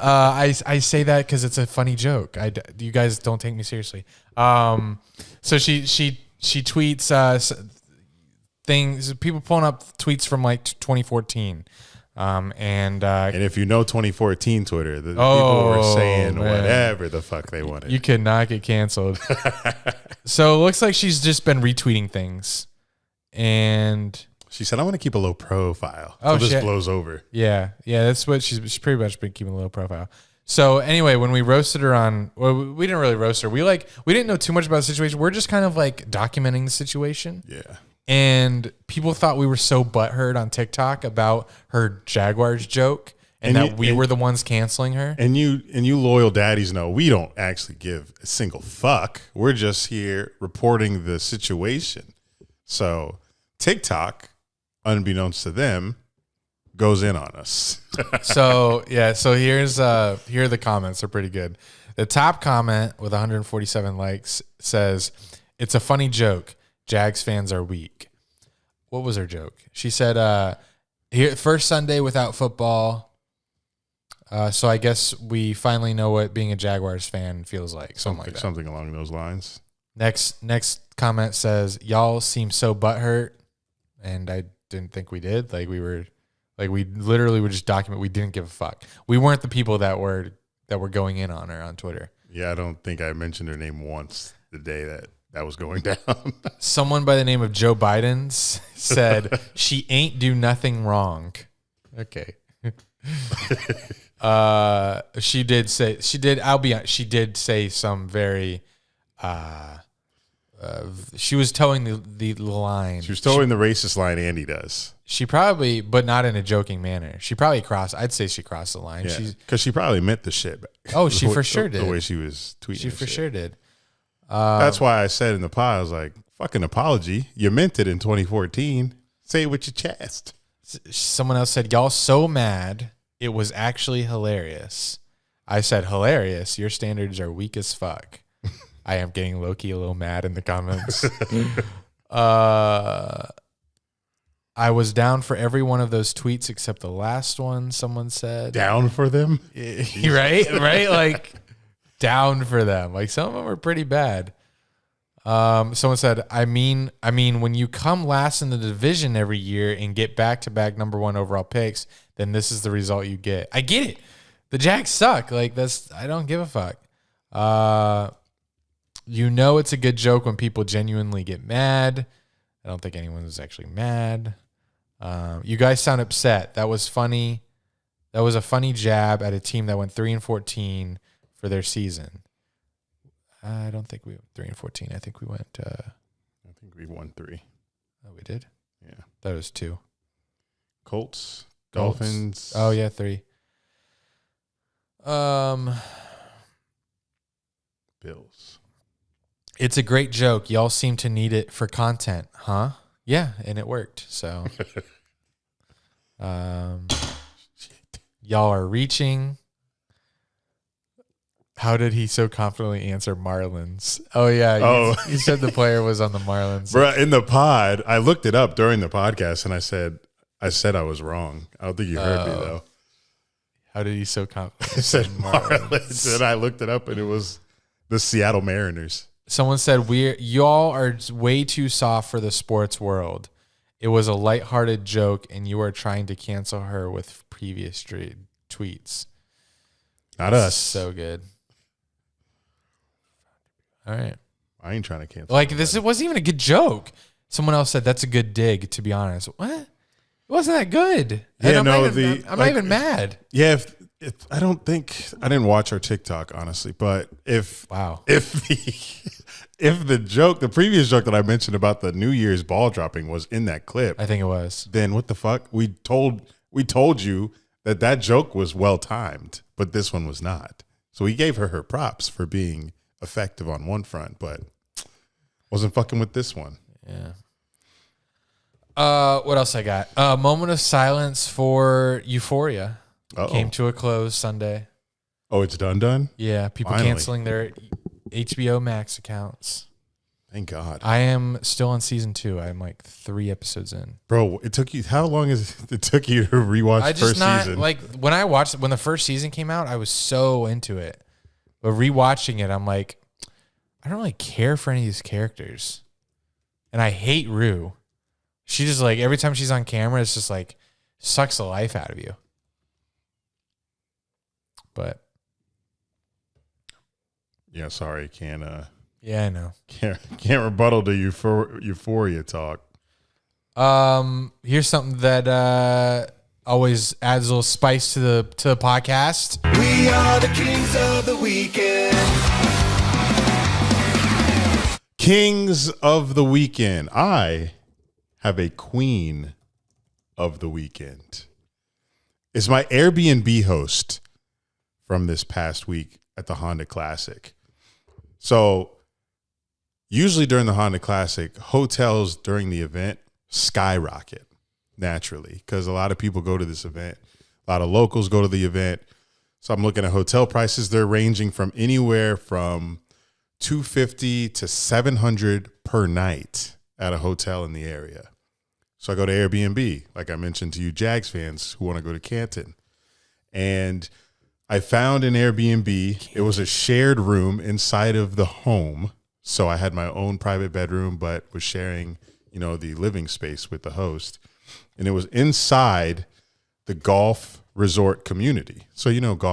I say that because it's a funny joke. You guys don't take me seriously. So she tweets things. People pulling up tweets from like 2014. And if you know 2014 Twitter, people were saying whatever the fuck they wanted. You could not get canceled. So it looks like she's just been retweeting things. And she said, I want to keep a low profile. So this blows over. Yeah. Yeah. That's what she's pretty much been keeping a low profile. So anyway, when we roasted her we didn't really roast her. We didn't know too much about the situation. We're just kind of like documenting the situation. Yeah. And people thought we were so butthurt on TikTok about her Jaguars joke and that we were the ones canceling her. And you loyal daddies know we don't actually give a single fuck. We're just here reporting the situation. So TikTok, unbeknownst to them, goes in on us. So here are the comments. They're pretty good. The top comment with 147 likes says, "It's a funny joke. Jags fans are weak." What was her joke? She said, "Here, first Sunday without football. So I guess we finally know what being a Jaguars fan feels like." Something like that. Something along those lines. Next comment says, y'all seem so butthurt. And I didn't think we did. Like we literally would just document. We didn't give a fuck. We weren't the people that were going in on her on Twitter. Yeah, I don't think I mentioned her name once the day that was going down. Someone by the name of Joe Biden said, she ain't do nothing wrong. Okay. She did say some very, she was towing the line. She was towing the racist line Andy does. She probably, but not in a joking manner. She probably I'd say she crossed the line. Yeah, because she probably meant the shit. Oh, she for sure did. The way she was tweeting. She for sure did. That's why I said in the pod, I was like, fucking apology. You meant it in 2014. Say it with your chest. Someone else said, y'all so mad. It was actually hilarious. I said, hilarious. Your standards are weak as fuck. I am getting low-key a little mad in the comments. I was down for every one of those tweets except the last one, someone said. Down for them? Right? Like, down for them. Like, some of them are pretty bad. Someone said, I mean, when you come last in the division every year and get back-to-back number 1 overall picks, then this is the result you get. I get it. The Jags suck. Like, I don't give a fuck. It's a good joke when people genuinely get mad. I don't think anyone was actually mad. You guys sound upset. That was funny. That was a funny jab at a team that went 3-14 for their season. I don't think we went 3-14. I think we went. I think we won 3. Oh, we did. Yeah, that was 2. Colts, Dolphins. Oh yeah, 3. Bills. It's a great joke. Y'all seem to need it for content, huh? Yeah, and it worked. So, y'all are reaching. How did he so confidently answer Marlins? Oh, yeah. He said the player was on the Marlins. Bro, in the pod, I looked it up during the podcast, and I said I was wrong. I don't think you heard me, though. How did he so confidently I said Marlins, and I looked it up, and it was the Seattle Mariners. Someone said, y'all are way too soft for the sports world. It was a lighthearted joke, and you are trying to cancel her with previous tweets. Not us. So good. All right. I ain't trying to cancel. Like, it wasn't even a good joke. Someone else said, that's a good dig, to be honest. What? It wasn't that good. Yeah, I'm not even mad. Yeah, if I don't think I didn't watch our TikTok, honestly, but if the joke, the previous joke that I mentioned about the New Year's ball dropping was in that clip, I think it was. Then what the fuck? We told you that joke was well timed, but this one was not. So we gave her props for being effective on one front, but wasn't fucking with this one. Yeah. What else I got? Moment of silence for Euphoria. Came to a close Sunday. Oh, it's done? Yeah, people Finally. canceling their HBO Max accounts. Thank God. I am still on season 2. I'm like 3 episodes in. Bro, it took you, how long it took you to rewatch first season? Like, when the first season came out, I was so into it. But rewatching it, I'm like, I don't really care for any of these characters. And I hate Rue. She just, like, every time she's on camera, it's just like sucks the life out of you. But yeah, sorry, can't yeah, I know. Can't rebuttal to Euphoria talk. Here's something that always adds a little spice to the podcast. We are the kings of the weekend. Kings of the weekend. I have a queen of the weekend. It's my Airbnb host from this past week at the Honda Classic. So usually during the Honda Classic, hotels during the event skyrocket naturally because a lot of people go to this event. A lot of locals go to the event. So I'm looking at hotel prices. They're ranging from anywhere from $250 to $700 per night at a hotel in the area. So I go to Airbnb, like I mentioned to you Jags fans who want to go to Canton. And I found an Airbnb. It was a shared room inside of the home. So I had my own private bedroom, but was sharing, the living space with the host. And it was inside the golf resort community. So,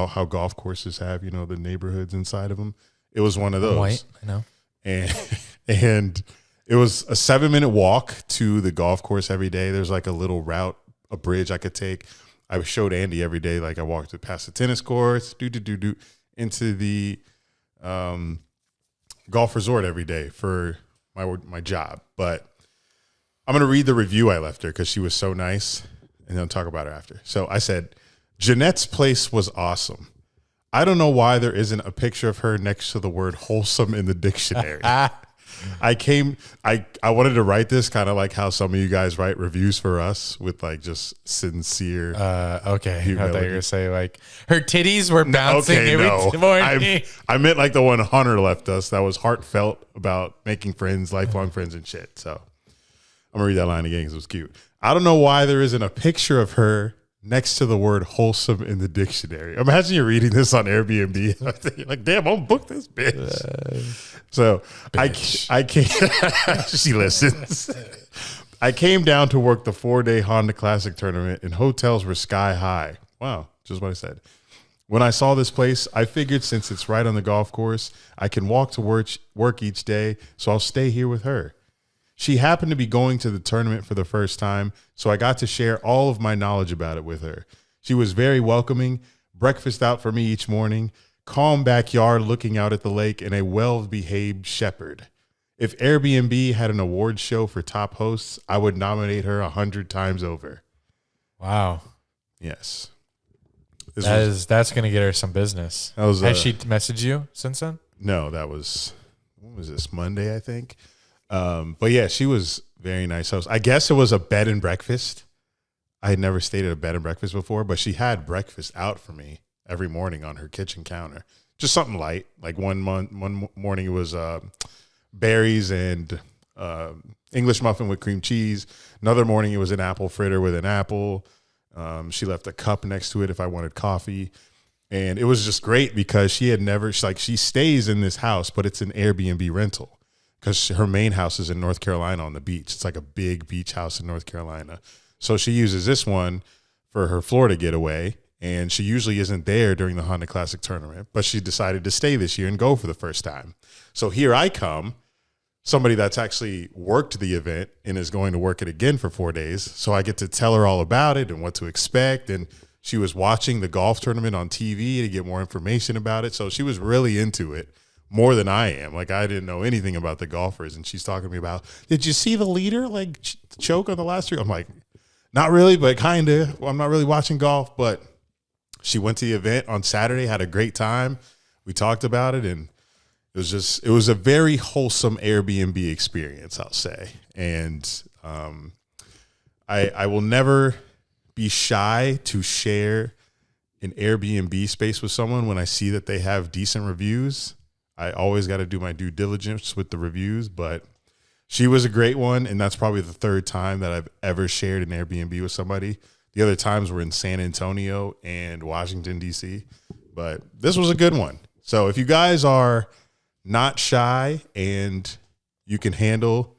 how golf courses have, the neighborhoods inside of them. It was one of those. White, I know. And it was a 7-minute walk to the golf course every day. There's like a little route, a bridge I could take. I showed Andy every day. Like I walked past the tennis courts, into the golf resort every day for my job. But I'm going to read the review I left her because she was so nice, and then talk about her after. So I said, Jeanette's place was awesome. I don't know why there isn't a picture of her next to the word wholesome in the dictionary. I wanted to write this kind of like how some of you guys write reviews for us with like just sincere. Okay. humility. I thought you were going to say like her titties were bouncing every morning. I meant like the one Hunter left us that was heartfelt about making friends, lifelong friends and shit. So I'm going to read that line again because it was cute. I don't know why there isn't a picture of her next to the word wholesome in the dictionary. Imagine you're reading this on Airbnb. You're like, damn, I'm gonna book this bitch. So bitch. I came. She listens. I came down to work the 4-day Honda Classic tournament, and hotels were sky high. Wow, just what I said. When I saw this place, I figured since it's right on the golf course, I can walk to work each day, so I'll stay here with her. She happened to be going to the tournament for the first time, so I got to share all of my knowledge about it with her. She was very welcoming, breakfast out for me each morning, calm backyard looking out at the lake, and a well-behaved shepherd. If Airbnb had an award show for top hosts, I would nominate her 100 times over. Wow. Yes. That's going to get her some business. Has she messaged you since then? No, when was this? Monday, I think. But yeah, she was very nice host. I guess it was a bed and breakfast. I had never stayed at a bed and breakfast before, but she had breakfast out for me every morning on her kitchen counter. Just something light. Like one morning it was berries and English muffin with cream cheese. Another morning it was an apple fritter with an apple. She left a cup next to it if I wanted coffee. And it was just great because she stays in this house, but it's an Airbnb rental. Because her main house is in North Carolina on the beach. It's like a big beach house in North Carolina. So she uses this one for her Florida getaway, and she usually isn't there during the Honda Classic tournament, but she decided to stay this year and go for the first time. So here I come, somebody that's actually worked the event and is going to work it again for 4 days. So I get to tell her all about it and what to expect. And she was watching the golf tournament on TV to get more information about it. So she was really into it. More than I am. Like, I didn't know anything about the golfers, and she's talking to me about, did you see the leader like choke on the last three? I'm like, not really, but kind of. Well, I'm not really watching golf, but she went to the event on Saturday, had a great time. We talked about it, and it was a very wholesome Airbnb experience, I'll say. And I will never be shy to share an Airbnb space with someone when I see that they have decent reviews. I always got to do my due diligence with the reviews, but she was a great one, and that's probably the third time that I've ever shared an Airbnb with somebody. The other times were in San Antonio and Washington, D.C., but this was a good one. So if you guys are not shy and you can handle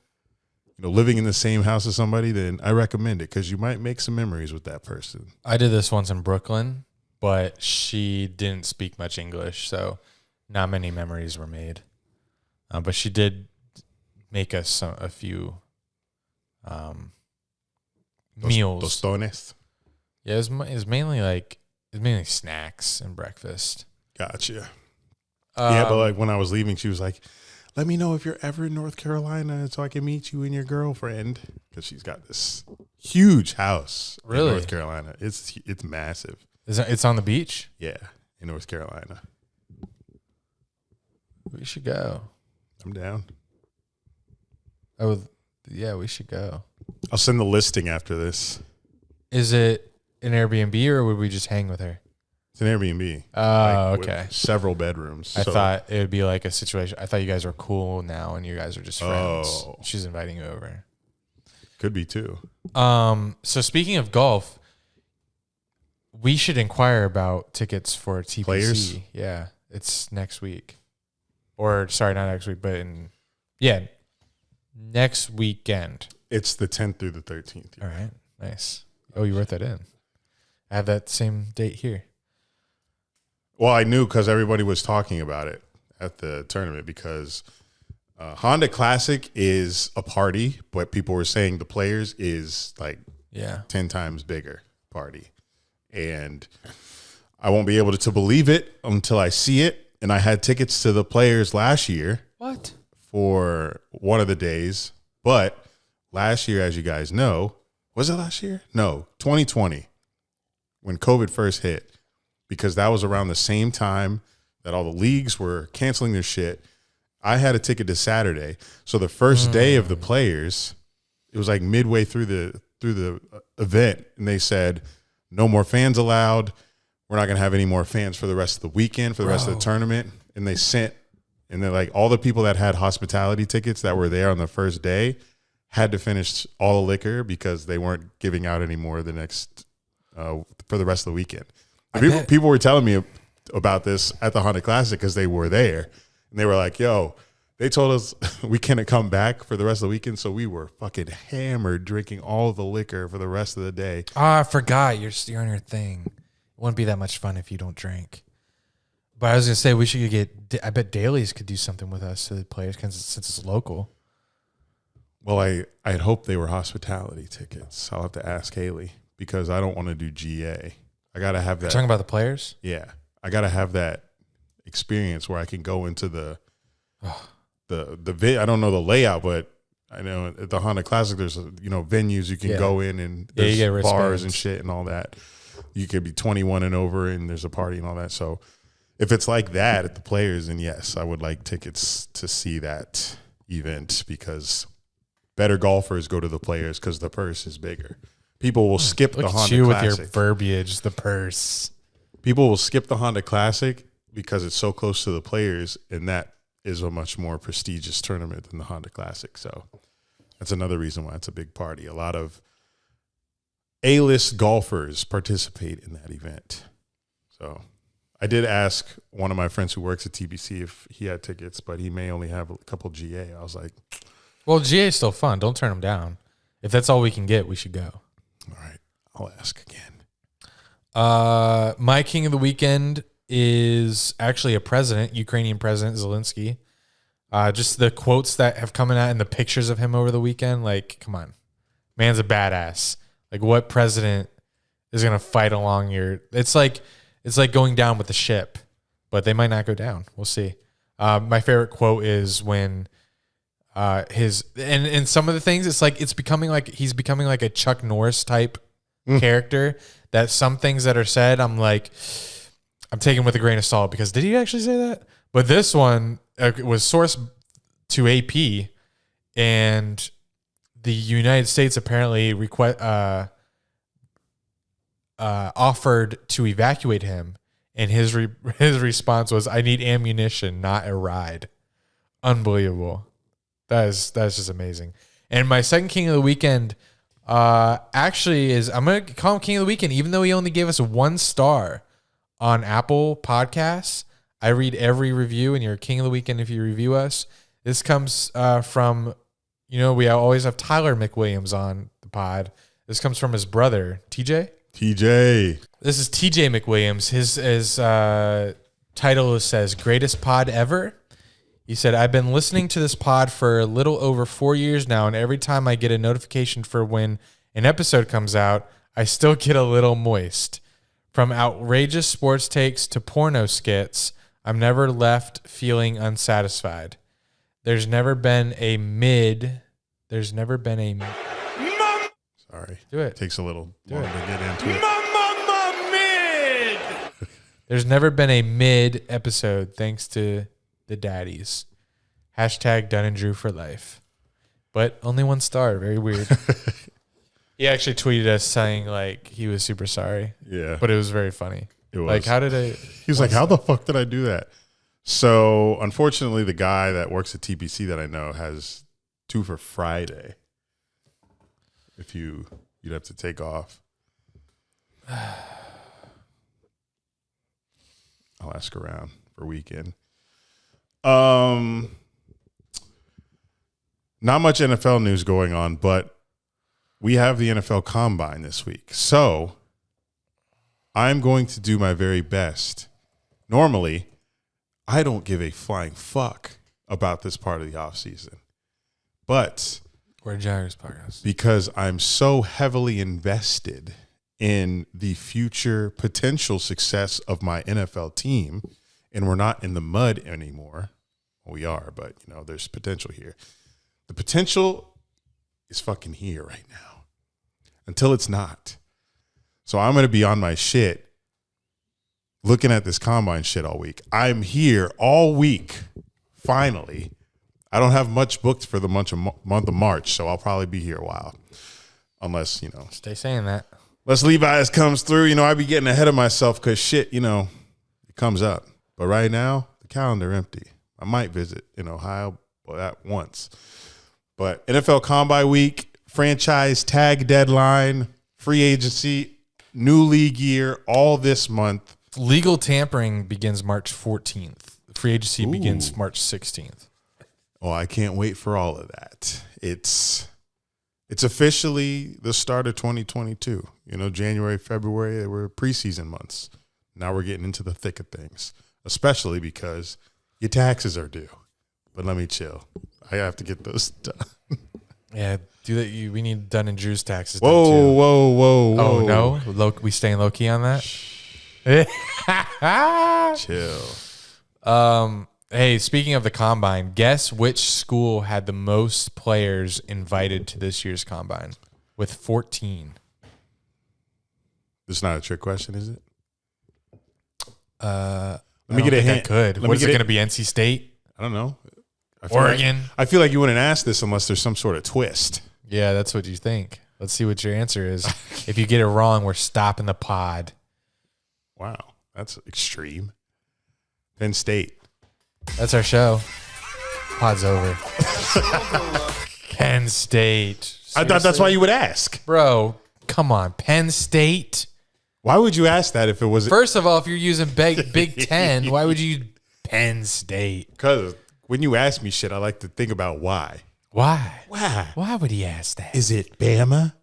living in the same house as somebody, then I recommend it because you might make some memories with that person. I did this once in Brooklyn, but she didn't speak much English, so not many memories were made, but she did make us a few meals. Tostones? Yeah, it was mainly snacks and breakfast. Gotcha. Yeah, but like when I was leaving, she was like, let me know if you're ever in North Carolina so I can meet you and your girlfriend. Because she's got this huge house in North Carolina. It's massive. It's on the beach? Yeah, in North Carolina. We should go. I'm down. Yeah, we should go. I'll send the listing after this. Is it an Airbnb or would we just hang with her? It's an Airbnb. Oh, okay. Several bedrooms. I thought it would be like a situation. I thought you guys were cool now and you guys are just friends. Oh. She's inviting you over. Could be too. So speaking of golf, we should inquire about tickets for TPC. Players? Yeah, it's next week. Or sorry, not next week, but in Yeah. Next weekend. It's the 10th through the 13th. All right. Nice. Oh, you wrote that in. I have that same date here. Well, I knew because everybody was talking about it at the tournament because Honda Classic is a party, but people were saying the Players is like 10 times bigger party. And I won't be able to believe it until I see it. And I had tickets to the Players last year. What? For one of the days. But last year, as you guys know, was it last year? No, 2020, when COVID first hit, because that was around the same time that all the leagues were canceling their shit. I had a ticket to Saturday. So the first day of the Players, it was like midway through the event, and they said, no more fans allowed. We're not going to have any more fans for the rest of the weekend, for the rest of the tournament. And they sent, and they're like, all the people that had hospitality tickets that were there on the first day had to finish all the liquor because they weren't giving out anymore the next, for the rest of the weekend. People were telling me about this at the Honda Classic because they were there. And they were like, yo, they told us we couldn't come back for the rest of the weekend. So we were fucking hammered drinking all the liquor for the rest of the day. Oh, I forgot. You're on your thing. It wouldn't be that much fun if you don't drink. But I was going to say, we should I bet Dailies could do something with us to the Players since it's local. Well, I'd hope they were hospitality tickets. I'll have to ask Haley because I don't want to do GA. I got to have that. You're talking about the Players? Yeah. I got to have that experience where I can go into the I don't know the layout, but I know at the Honda Classic, there's, venues you can go in and there's bars and shit and all that. You could be 21 and over and there's a party and all that. So if it's like that at the Players, then yes, I would like tickets to see that event because better golfers go to the Players because the purse is bigger. People will skip the Honda Classic. With your verbiage, the purse. People will skip the Honda Classic because it's so close to the Players, and that is a much more prestigious tournament than the Honda Classic. So that's another reason why it's a big party. A lot of A-list golfers participate in that event. So I did ask one of my friends who works at TBC if he had tickets, but he may only have a couple GA. I was like, well, GA is still fun. Don't turn them down. If that's all we can get, we should go. All right. I'll ask again. My king of the weekend is actually a president, Ukrainian President Zelensky. Just the quotes that have come out and the pictures of him over the weekend. Like, come on. Man's a badass. Like, what president is going to fight along your... It's like going down with the ship, but they might not go down. We'll see. My favorite quote is when and some of the things, it's becoming like he's becoming like a Chuck Norris type character, that some things that are said, I'm taking with a grain of salt because did he actually say that? But this one was sourced to AP, and the United States apparently offered to evacuate him, and his response was, "I need ammunition, not a ride." Unbelievable. That's just amazing. And my second king of the weekend actually is, I'm going to call him king of the weekend, even though he only gave us 1 star on Apple Podcasts. I read every review, and you're a king of the weekend if you review us. This comes from, we always have Tyler McWilliams on the pod. This comes from his brother, TJ. This is TJ McWilliams. His title says, greatest pod ever. He said, I've been listening to this pod for a little over 4 years now, and every time I get a notification for when an episode comes out, I still get a little moist. From outrageous sports takes to porno skits, I'm never left feeling unsatisfied. There's never been a Sorry. Do it. Takes a little longer to get into it. Mid! There's never been a mid episode thanks to the daddies. Hashtag Dunn and Drew for life. But only 1 star. Very weird. He actually tweeted us saying like he was super sorry. Yeah. But it was very funny. It was. Like, how did I... He was like, how the fuck did I do that? So, unfortunately, the guy that works at TBC that I know has 2 for Friday. If you'd have to take off. I'll ask around for weekend. not much NFL news going on, but we have the NFL Combine this week. So I'm going to do my very best. Normally, I don't give a flying fuck about this part of the offseason. But we're a Jaguars podcast. Because I'm so heavily invested in the future potential success of my NFL team, and we're not in the mud anymore. Well, we are, but, there's potential here. The potential is fucking here right now until it's not. So I'm going to be on my shit looking at this combine shit all week. I'm here all week, finally. I don't have much booked for the month of March, so I'll probably be here a while. Unless, Stay saying that. Unless Levi's comes through, I be getting ahead of myself because shit, it comes up. But right now, the calendar empty. I might visit in Ohio at once. But NFL Combine Week, franchise tag deadline, free agency, new league year, all this month. Legal tampering begins March 14th. Free agency begins March 16th. Oh, I can't wait for all of that. It's officially the start of 2022. January, February, they were preseason months. Now we're getting into the thick of things, especially because your taxes are due. But let me chill. I have to get those done. Yeah, do that. We need Dunn and Drew's taxes. Whoa. Oh no, we staying low key on that. Chill. Hey, speaking of the combine, guess which school had the most players invited to this year's combine with 14? This is not a trick question, is it? Let me get a hint. Was it going to be NC State? I don't know. Oregon. I feel like you wouldn't ask this unless there's some sort of twist. Yeah, that's what you think. Let's see what your answer is. If you get it wrong, we're stopping the pod. Wow, that's extreme. Penn State. That's our show. Pod's over. Penn State. Seriously? I thought that's why you would ask. Bro, come on. Penn State. Why would you ask that if it was... First of all, if you're using Big Ten, why would you Penn State? Because when you ask me shit, I like to think about why. Why? Why? Why would he ask that? Is it Bama?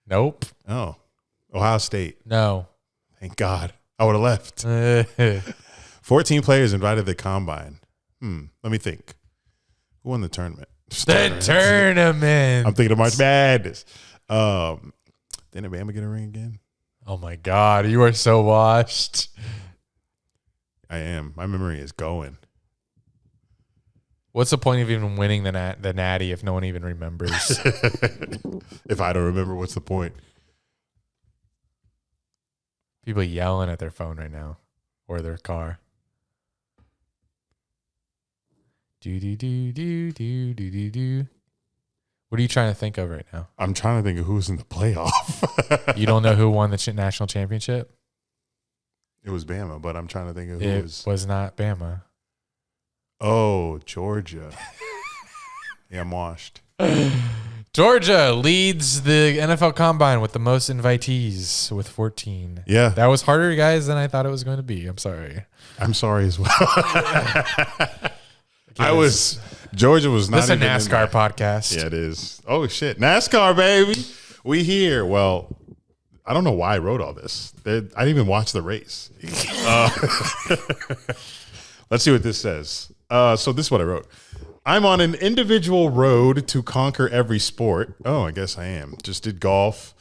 Nope. Oh. Ohio State. No. Thank God. I would have left. 14 players invited to the combine. Let me think. Who won the tournament? The tournament. I'm thinking of March Madness. Didn't Bama get a ring again? Oh my God, you are so washed. I am. My memory is going. What's the point of even winning the Natty if no one even remembers? If I don't remember, what's the point? People yelling at their phone right now or their car. Do. What are you trying to think of right now? I'm trying to think of who's in the playoff. You don't know who won the national championship? It was Bama, but I'm trying to think of who It was not Bama. Oh, Georgia. Yeah, I'm washed. Georgia leads the NFL Combine with the most invitees with 14. Yeah. That was harder, guys, than I thought it was going to be. I'm sorry. I'm sorry as well. Georgia was not. This is a NASCAR podcast. Yeah, it is. Oh shit, NASCAR baby, we here. Well, I don't know why I wrote all this. I didn't even watch the race. Let's see what this says. So this is what I wrote. I'm on an individual road to conquer every sport. Oh, I guess I am. Just did golf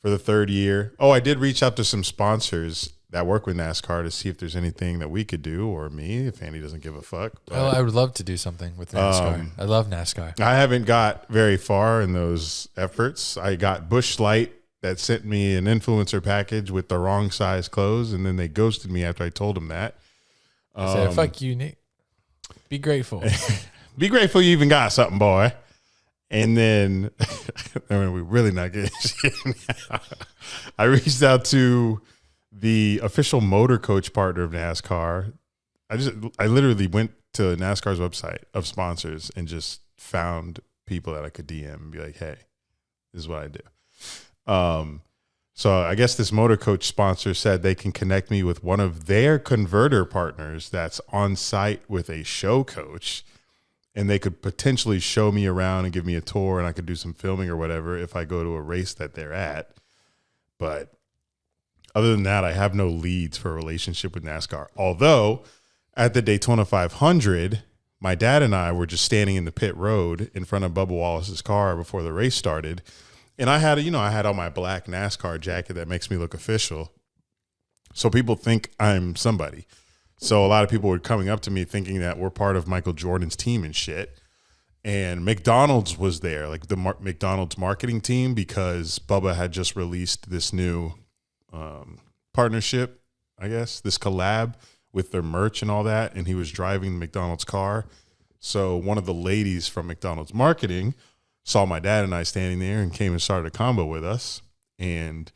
for the third year. Oh, I did reach out to some sponsors that work with NASCAR to see if there's anything that we could do, or me, if Andy doesn't give a fuck. But, well, I would love to do something with NASCAR. I love NASCAR. I haven't got very far in those efforts. I got Busch Light that sent me an influencer package with the wrong size clothes, and then they ghosted me after I told them that. I said, fuck you, Nick. Be grateful. Be grateful you even got something, boy. And then, we're really not getting shit. I reached out to the official motor coach partner of NASCAR. I literally went to NASCAR's website of sponsors and just found people that I could DM and be like, hey, this is what I do. So I guess this motor coach sponsor said they can connect me with one of their converter partners that's on site with a show coach. and they could potentially show me around and give me a tour, and I could do some filming or whatever if I go to a race that they're at. But other than that, I have no leads for a relationship with NASCAR. Although at the Daytona 500, my dad and I were just standing in the pit road in front of Bubba Wallace's car before the race started. And I had, I had on my black NASCAR jacket that makes me look official. So people think I'm somebody. So a lot of people were coming up to me thinking that we're part of Michael Jordan's team and shit. And McDonald's was there, like the McDonald's marketing team, because Bubba had just released this new partnership, I guess, this collab with their merch and all that. And he was driving the McDonald's car. So one of the ladies from McDonald's marketing saw my dad and I standing there and came and started a combo with us and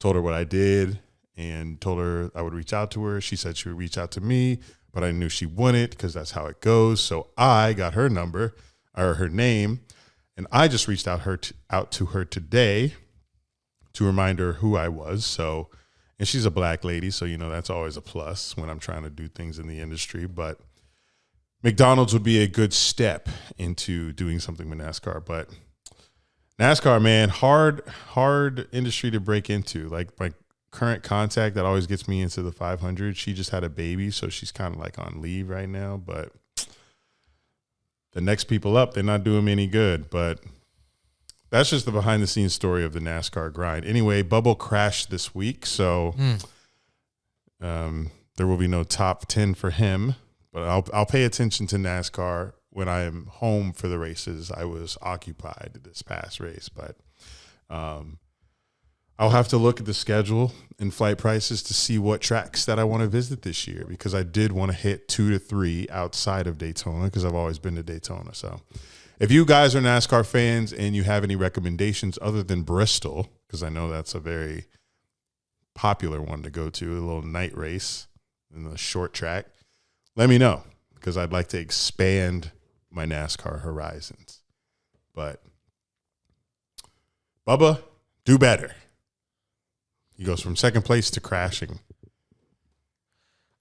told her what I did and told her I would reach out to her. She said she would reach out to me, but I knew she wouldn't because that's how it goes. So I got her number or her name, and I just reached out to her today to remind her who I was. So, and she's a black lady, so that's always a plus when I'm trying to do things in the industry. But McDonald's would be a good step into doing something with NASCAR. But NASCAR, man, hard industry to break into. Like my current contact that always gets me into the 500, she just had a baby, so she's kind of like on leave right now. But the next people up, they're not doing me any good. But that's just the behind-the-scenes story of the NASCAR grind. Anyway, Bubba crashed this week, so there will be no top 10 for him. But I'll pay attention to NASCAR when I am home for the races. I was occupied this past race, but I'll have to look at the schedule and flight prices to see what tracks that I want to visit this year, because I did want to hit 2 to 3 outside of Daytona because I've always been to Daytona. So if you guys are NASCAR fans and you have any recommendations other than Bristol, because I know that's a very popular one to go to, a little night race in the short track, let me know, because I'd like to expand my NASCAR horizons. But Bubba, do better. He goes from second place to crashing.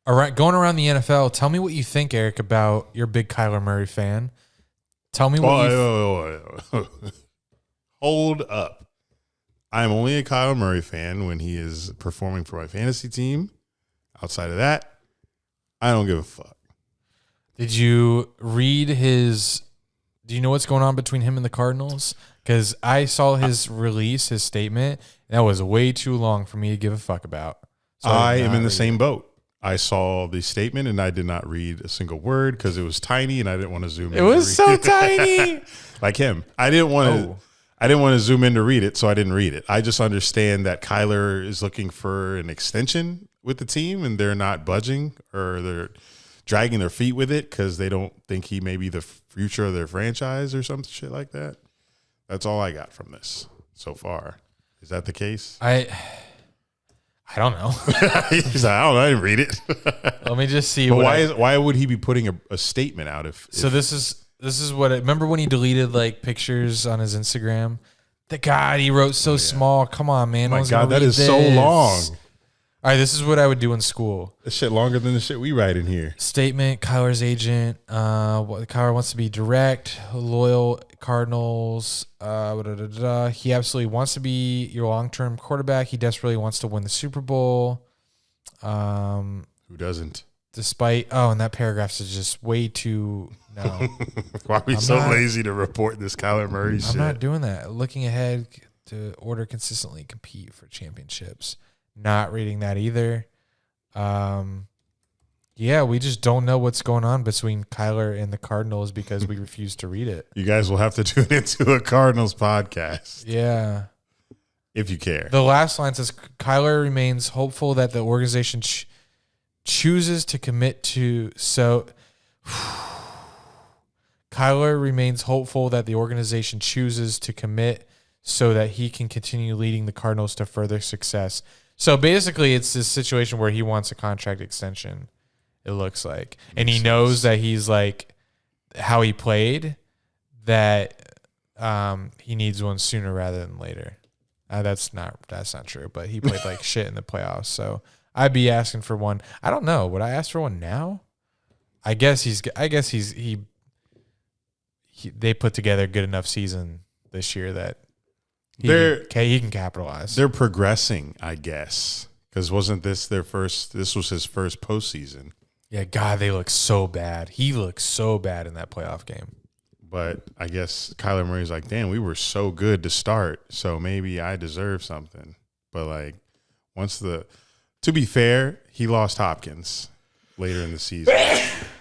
All right, going around the NFL, tell me what you think, Eric, about you're a big Kyler Murray fan. Tell me what Hold up. I'm only a Kyler Murray fan when he is performing for my fantasy team. Outside of that, I don't give a fuck. Did you read his – do you know what's going on between him and the Cardinals? Because I saw his release, his statement. That was way too long for me to give a fuck about. So I am in the same boat. I saw the statement and I did not read a single word because it was tiny and I didn't want to zoom in. It was so tiny. Like him. I didn't want to zoom in to read it, so I didn't read it. I just understand that Kyler is looking for an extension with the team and they're not budging, or they're dragging their feet with it because they don't think he may be the future of their franchise or some shit like that. That's all I got from this so far. Is that the case? I don't know. He's like, I don't know. I didn't read it. Let me just see. But why would he be putting a statement out if this is what remember when he deleted like pictures on his Instagram? The God, he wrote so small. Come on, man. Oh my God, that is so long. All right, this is what I would do in school. This shit longer than the shit we write in here. Statement, Kyler's agent. Kyler wants to be direct, loyal Cardinals. He absolutely wants to be your long-term quarterback. He desperately wants to win the Super Bowl. Who doesn't? Despite, and that paragraph is just way too, no. Why are we lazy to report this Kyler Murray shit? I'm not doing that. Looking ahead to order consistently compete for championships. Not reading that either. Yeah, we just don't know what's going on between Kyler and the Cardinals because we refuse to read it. You guys will have to tune into a Cardinals podcast. Yeah. If you care. The last line says, Kyler remains hopeful that the organization chooses to commit to Kyler remains hopeful that the organization chooses to commit so that he can continue leading the Cardinals to further success. So basically, it's this situation where he wants a contract extension, it looks like. And he knows that he's like how he played, that he needs one sooner rather than later. That's not true, but he played like shit in the playoffs. So I'd be asking for one. I don't know. Would I ask for one now? I guess he they put together a good enough season this year that he can capitalize. They're progressing, I guess, because wasn't this their first? This was his first postseason. Yeah, God, they look so bad. He looked so bad in that playoff game. But I guess Kyler Murray's like, damn, we were so good to start, so maybe I deserve something. But like, to be fair, he lost Hopkins later in the season.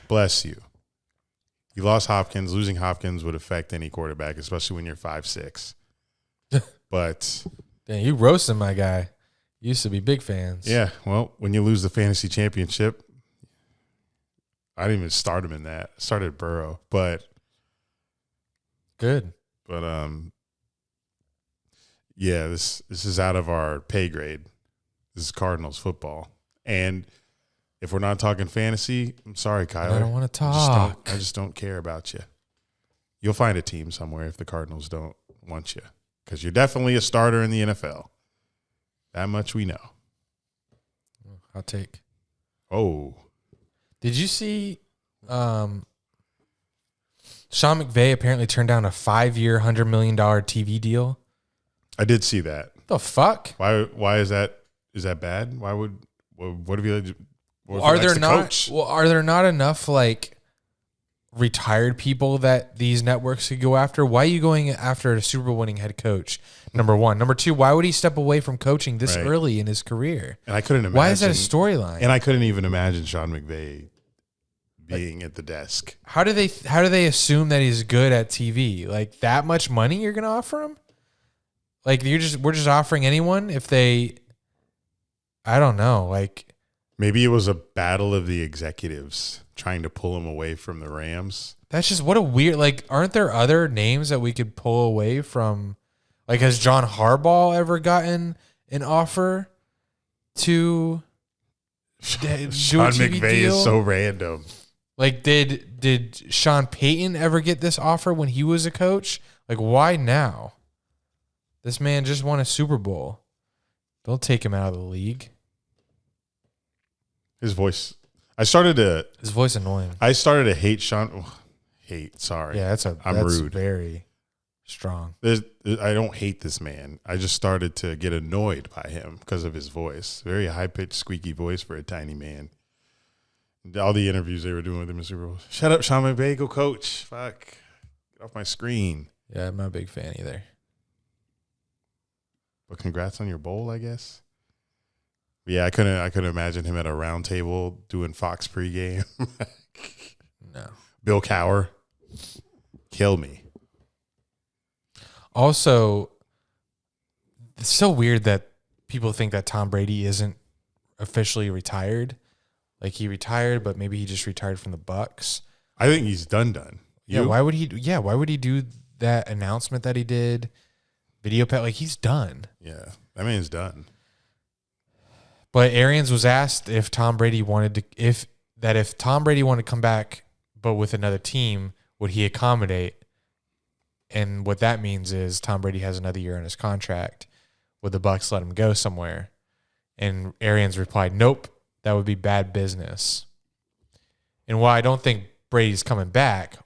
Bless you. You lost Hopkins. Losing Hopkins would affect any quarterback, especially when you're 5'6". But dang, you roasting my guy. Used to be big fans. Yeah, well, when you lose the fantasy championship, I didn't even start him in that. I started Burrow, but good. But yeah, this is out of our pay grade. This is Cardinals football, and if we're not talking fantasy, I'm sorry, Kyler. I don't want to talk. I just don't care about you. You'll find a team somewhere if the Cardinals don't want you, because you're definitely a starter in the NFL. That much we know. I'll take. Oh. Did you see Sean McVay apparently turned down a 5-year, $100 million TV deal? I did see that. The fuck? Why is that? Is that bad? Why would what if you? Are there not enough like retired people that these networks could go after? Why are you going after a Super Bowl winning head coach? Number one. Number two, why would he step away from coaching this early in his career? And I couldn't imagine. Why is that a storyline? And I couldn't even imagine Sean McVay being at the desk. How do they assume that he's good at TV? Like that much money you're gonna offer him? Like we're just offering anyone if they. I don't know. Like maybe it was a battle of the executives trying to pull him away from the Rams. That's just what a weird. Like, aren't there other names that we could pull away from? Like, has John Harbaugh ever gotten an offer to do a Sean TV McVay deal? is so random. Like, did Sean Payton ever get this offer when he was a coach? Like, why now? This man just won a Super Bowl. Don't take him out of the league. His voice. His voice annoying. I started to hate Sean. Sorry. Yeah, that's rude. Very strong. I don't hate this man. I just started to get annoyed by him because of his voice. Very high pitched, squeaky voice for a tiny man. All the interviews they were doing with him in Super Bowl. Shut up, Sean McVay. Go coach. Fuck. Get off my screen. Yeah, I'm not a big fan either. But congrats on your bowl, I guess. But yeah, I couldn't imagine him at a round table doing Fox pregame. No. Bill Cowher. Kill me. Also, it's so weird that people think that Tom Brady isn't officially retired. Like he retired, but maybe he just retired from the Bucs. I think he's done. Yeah, why would he do that announcement that he did? Video pet, like he's done. Yeah, that man's done. But Arians was asked if Tom Brady wanted to come back, but with another team, would he accommodate? And what that means is Tom Brady has another year on his contract. Would the Bucs let him go somewhere? And Arians replied, "Nope, that would be bad business." And while I don't think Brady's coming back,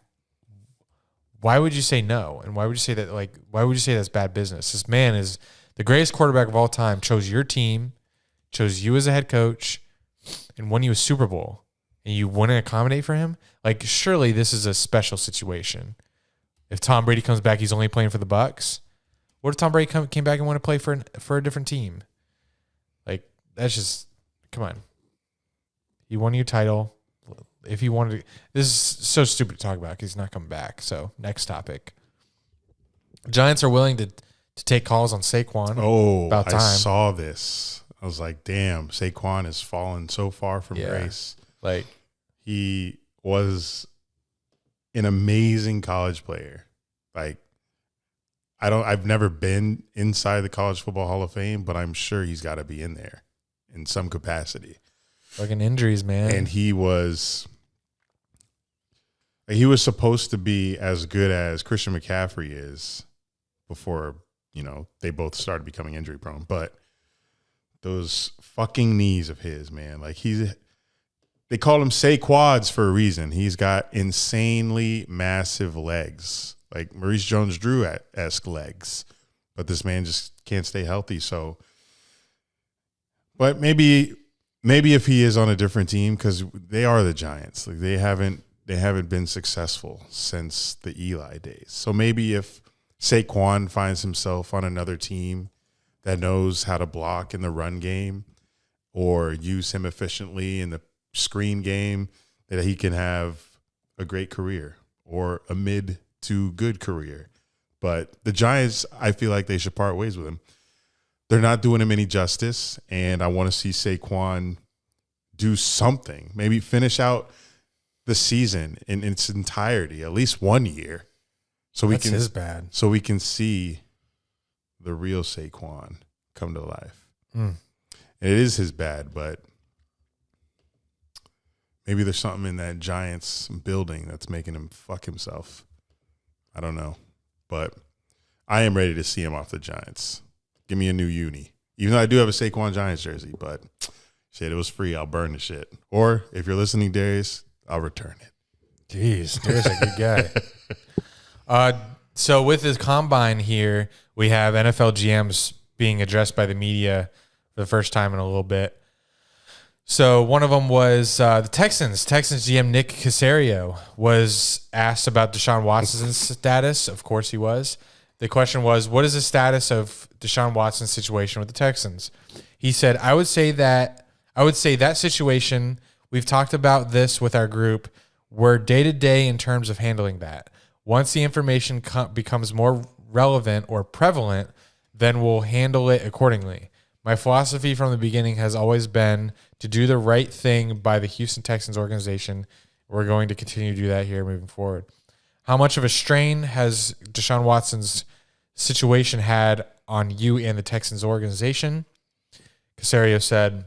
why would you say no? And why would you say that? Like, why would you say that's bad business? This man is the greatest quarterback of all time. Chose your team, chose you as a head coach, and won you a Super Bowl. And you wouldn't accommodate for him? Like, surely this is a special situation. If Tom Brady comes back, he's only playing for the Bucs. What if Tom Brady came back and wanted to play for a different team? Like, that's just come on. He won your title. If he wanted to, this is so stupid to talk about because he's not coming back. So next topic. Giants are willing to take calls on Saquon. Oh, about time. I saw this. I was like, damn, Saquon has fallen so far from grace. Like he was an amazing college player. Like I've never been inside the College Football Hall of Fame, but I'm sure he's got to be in there in some capacity. Fucking injuries, man. And he was supposed to be as good as Christian McCaffrey is before, they both started becoming injury prone. But those fucking knees of his, man, like they call him Saquads for a reason. He's got insanely massive legs, like Maurice Jones-Drew-esque legs. But this man just can't stay healthy. So, but maybe if he is on a different team, because they are the Giants, like they haven't been successful since the Eli days. So maybe if Saquon finds himself on another team that knows how to block in the run game or use him efficiently in the screen game, that he can have a great career or a mid to good career. But the Giants, I feel like they should part ways with him. They're not doing him any justice, and I want to see Saquon do something. Maybe finish out the season in its entirety, at least 1 year, so we can see the real Saquon come to life. And it is his bad, but maybe there's something in that Giants building that's making him fuck himself. I don't know. But I am ready to see him off the Giants. Give me a new uni. Even though I do have a Saquon Giants jersey, but shit, it was free. I'll burn the shit. Or if you're listening, Darius, I'll return it. Jeez, Darius a good guy. So with this combine here, we have NFL GMs being addressed by the media for the first time in a little bit. So one of them was the Texans. Texans GM Nick Caserio was asked about Deshaun Watson's status. Of course he was. The question was, what is the status of Deshaun Watson's situation with the Texans? He said, I would say that situation, we've talked about this with our group. We're day-to-day in terms of handling that. Once the information becomes more relevant or prevalent, then we'll handle it accordingly. My philosophy from the beginning has always been to do the right thing by the Houston Texans organization. We're going to continue to do that here moving forward. How much of a strain has Deshaun Watson's situation had on you and the Texans organization? Caserio said,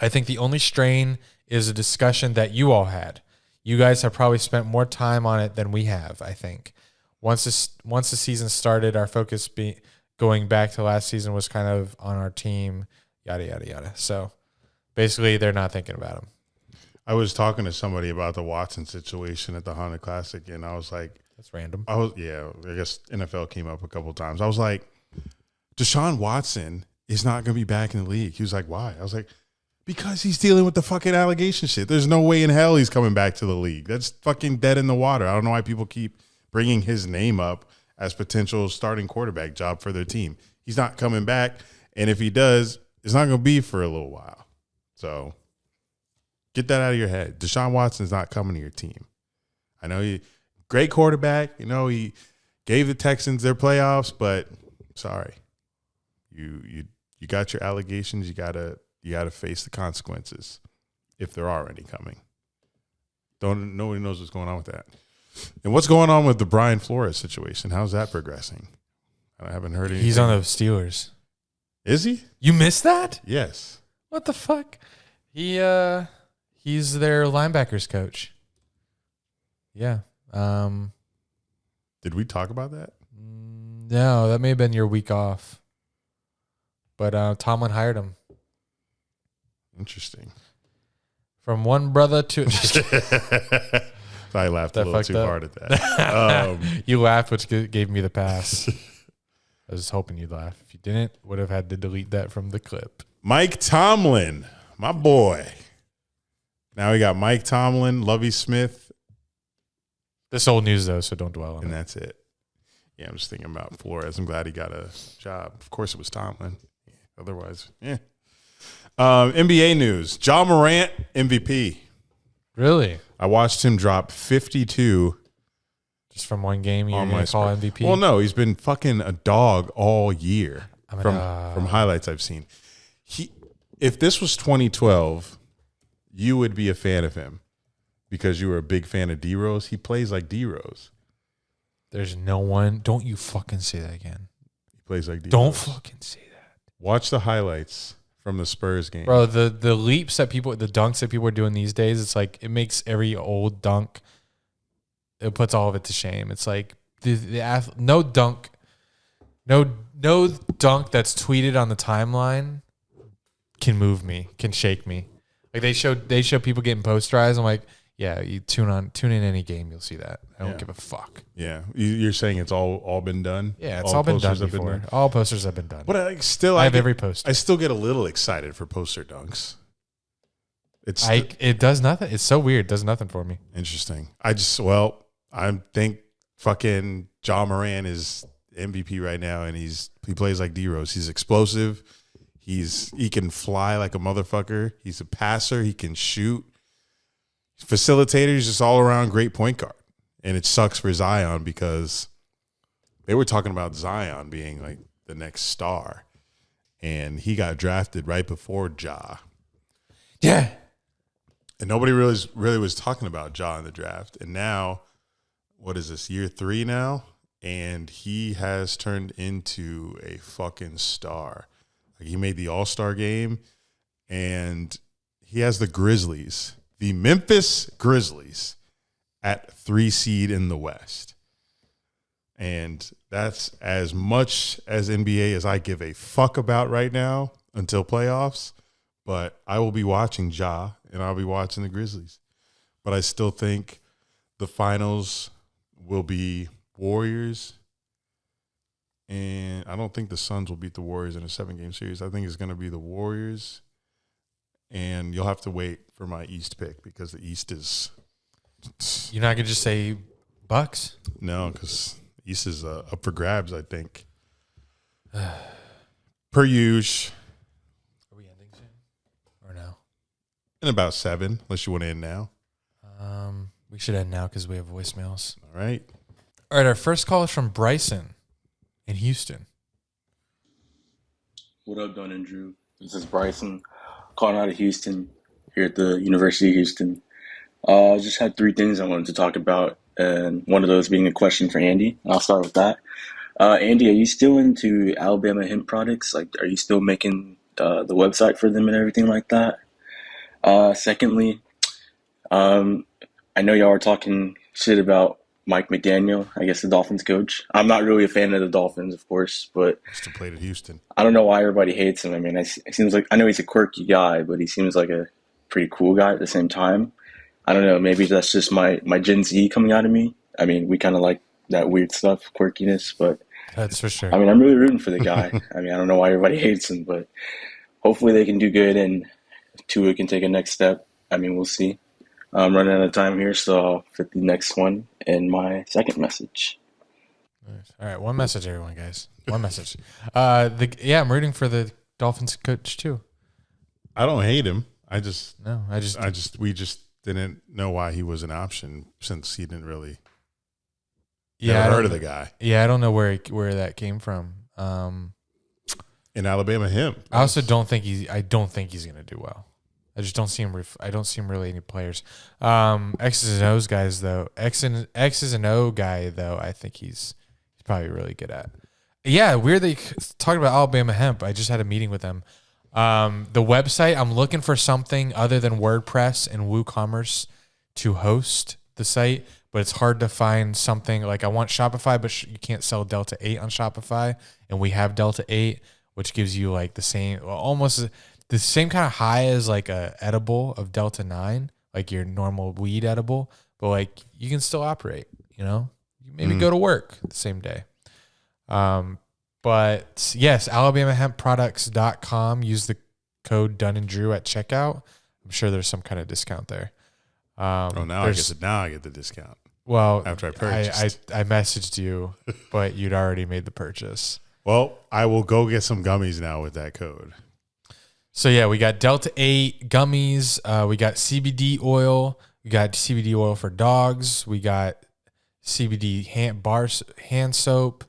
I think the only strain is a discussion that you all had. You guys have probably spent more time on it than we have, I think. Once the season started, our focus going back to last season was kind of on our team, yada, yada, yada. So basically, they're not thinking about him. I was talking to somebody about the Watson situation at the Honda Classic, and I was like, that's random. I guess NFL came up a couple of times. I was like, Deshaun Watson is not going to be back in the league. He was like, why? I was like, because he's dealing with the fucking allegation shit. There's no way in hell he's coming back to the league. That's fucking dead in the water. I don't know why people keep bringing his name up as potential starting quarterback job for their team. He's not coming back, and if he does, it's not going to be for a little while. So get that out of your head. Deshaun Watson's not coming to your team. I know he great quarterback. You know, he gave the Texans their playoffs, but sorry. You got your allegations. You gotta face the consequences if there are any coming. Nobody knows what's going on with that. And what's going on with the Brian Flores situation? How's that progressing? I haven't heard anything. He's on the Steelers. Is he? You missed that? Yes. What the fuck? He's their linebackers coach. Yeah. Did we talk about that? No, that may have been your week off. But Tomlin hired him. Interesting. From one brother to... I laughed a little too hard at that. You laughed, which gave me the pass. I was hoping you'd laugh. If you didn't, would have had to delete that from the clip. Mike Tomlin, my boy. Now we got Mike Tomlin, Lovie Smith. This old news, though, so don't dwell on it. And that's it. Yeah, I'm just thinking about Flores. I'm glad he got a job. Of course it was Tomlin. Otherwise, yeah. NBA news. Ja Morant, MVP. Really? I watched him drop 52. Just from one game you're going to call MVP? Well, no. He's been fucking a dog all year from highlights I've seen. If this was 2012, you would be a fan of him because you were a big fan of D-Rose. He plays like D-Rose. There's no one. Don't you fucking say that again. He plays like D-Rose. Don't fucking say that. Watch the highlights from the Spurs game. Bro, the leaps that people, the dunks that people are doing these days, it's like it makes every old dunk, it puts all of it to shame. It's like no dunk that's tweeted on the timeline can move me, can shake me. Like they show people getting posterized. I'm like, yeah, you tune in any game, you'll see that. I don't give a fuck. Yeah, you're saying it's all been done. Yeah, it's all been done before. All posters have been done. But I have every poster. I still get a little excited for poster dunks. It does nothing. It's so weird. It does nothing for me. Interesting. I think fucking Ja Morant is MVP right now, and he plays like D-Rose. He's explosive. He can fly like a motherfucker. He's a passer. He can shoot. Facilitator. He's just all around great point guard. And it sucks for Zion because they were talking about Zion being like the next star, and he got drafted right before Ja. Yeah. And nobody really was talking about Ja in the draft. And now, what is this, year 3 now? And he has turned into a fucking star. Like, he made the All-Star game, and he has the Grizzlies, the Memphis Grizzlies, at 3 seed in the West. And that's as much as NBA as I give a fuck about right now until playoffs. But I will be watching Ja, and I'll be watching the Grizzlies. But I still think the finals will be Warriors. And I don't think the Suns will beat the Warriors in a 7-game series. I think it's going to be the Warriors. And you'll have to wait for my East pick because the East is... You're not going to just say Bucks? No, because East is up for grabs, I think. Per usual. Are we ending soon? Or no? In about 7, unless you want to end now. We should end now because we have voicemails. All right. All right, our first call is from Bryson in Houston. What up, Dunn and Drew? This is Bryson, calling out of Houston, here at the University of Houston. I just had 3 things I wanted to talk about, and one of those being a question for Andy. I'll start with that. Andy, are you still into Alabama hemp products? Like, are you still making the website for them and everything like that? Secondly, I know y'all are talking shit about Mike McDaniel, I guess the Dolphins coach. I'm not really a fan of the Dolphins, of course, but Still played at Houston. I don't know why everybody hates him. I mean, it seems like, I know he's a quirky guy, but he seems like a pretty cool guy at the same time. I don't know, maybe that's just my Gen Z coming out of me. I mean, we kind of like that weird stuff, quirkiness, but That's for sure. I mean, I'm really rooting for the guy. I mean, I don't know why everybody hates him, but hopefully they can do good and Tua can take a next step. I mean, we'll see. I'm running out of time here, so I'll fit the next one in my second message. Nice. All right, one message, everyone, guys. One message. I'm rooting for the Dolphins coach too. I don't hate him. We just didn't know why he was an option since he didn't really. Never heard of the guy. Yeah, I don't know where that came from. In Alabama, him. I also don't think he's going to do well. I just don't see him. I don't see him really any players. X's and O's guys though. X's and O guy though. I think he's probably really good at. Yeah, weird that you talked about Alabama hemp. I just had a meeting with them. The website. I'm looking for something other than WordPress and WooCommerce to host the site, but it's hard to find something like I want Shopify, but you can't sell Delta 8 on Shopify, and we have Delta 8, which gives you like the same, almost the same kind of high as like a edible of Delta 9, like your normal weed edible, but like you can still operate, you know, you maybe go to work the same day. But yes, AlabamaHempProducts.com. Use the code Dunn and Drew at checkout. I'm sure there's some kind of discount there. Now I get the discount. Well, after I purchased, I messaged you, but you'd already made the purchase. Well, I will go get some gummies now with that code. So yeah, we got Delta 8 gummies. We got CBD oil. We got CBD oil for dogs. We got CBD hand soap.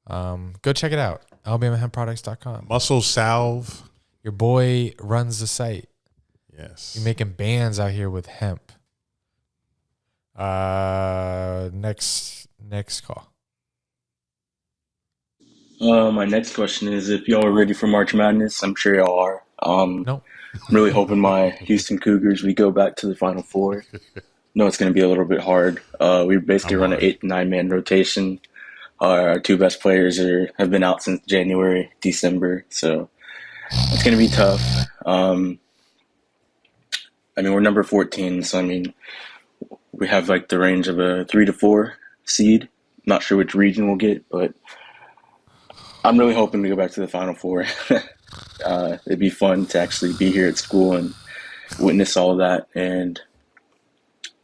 Go check it out. AlabamaHempProducts.com. Muscle salve. Your boy runs the site. Yes. You're making bands out here with hemp. Next call. My next question is if y'all are ready for March Madness. I'm sure y'all are. Nope. I'm really hoping my Houston Cougars, we go back to the Final Four. No, it's going to be a little bit hard. We basically run an 8 to 9 man rotation. Our 2 best players have been out since January, December, so it's going to be tough. I mean, we're number 14, so I mean, we have like the range of a 3 to 4 seed. Not sure which region we'll get, but I'm really hoping to go back to the Final Four. It'd be fun to actually be here at school and witness all of that and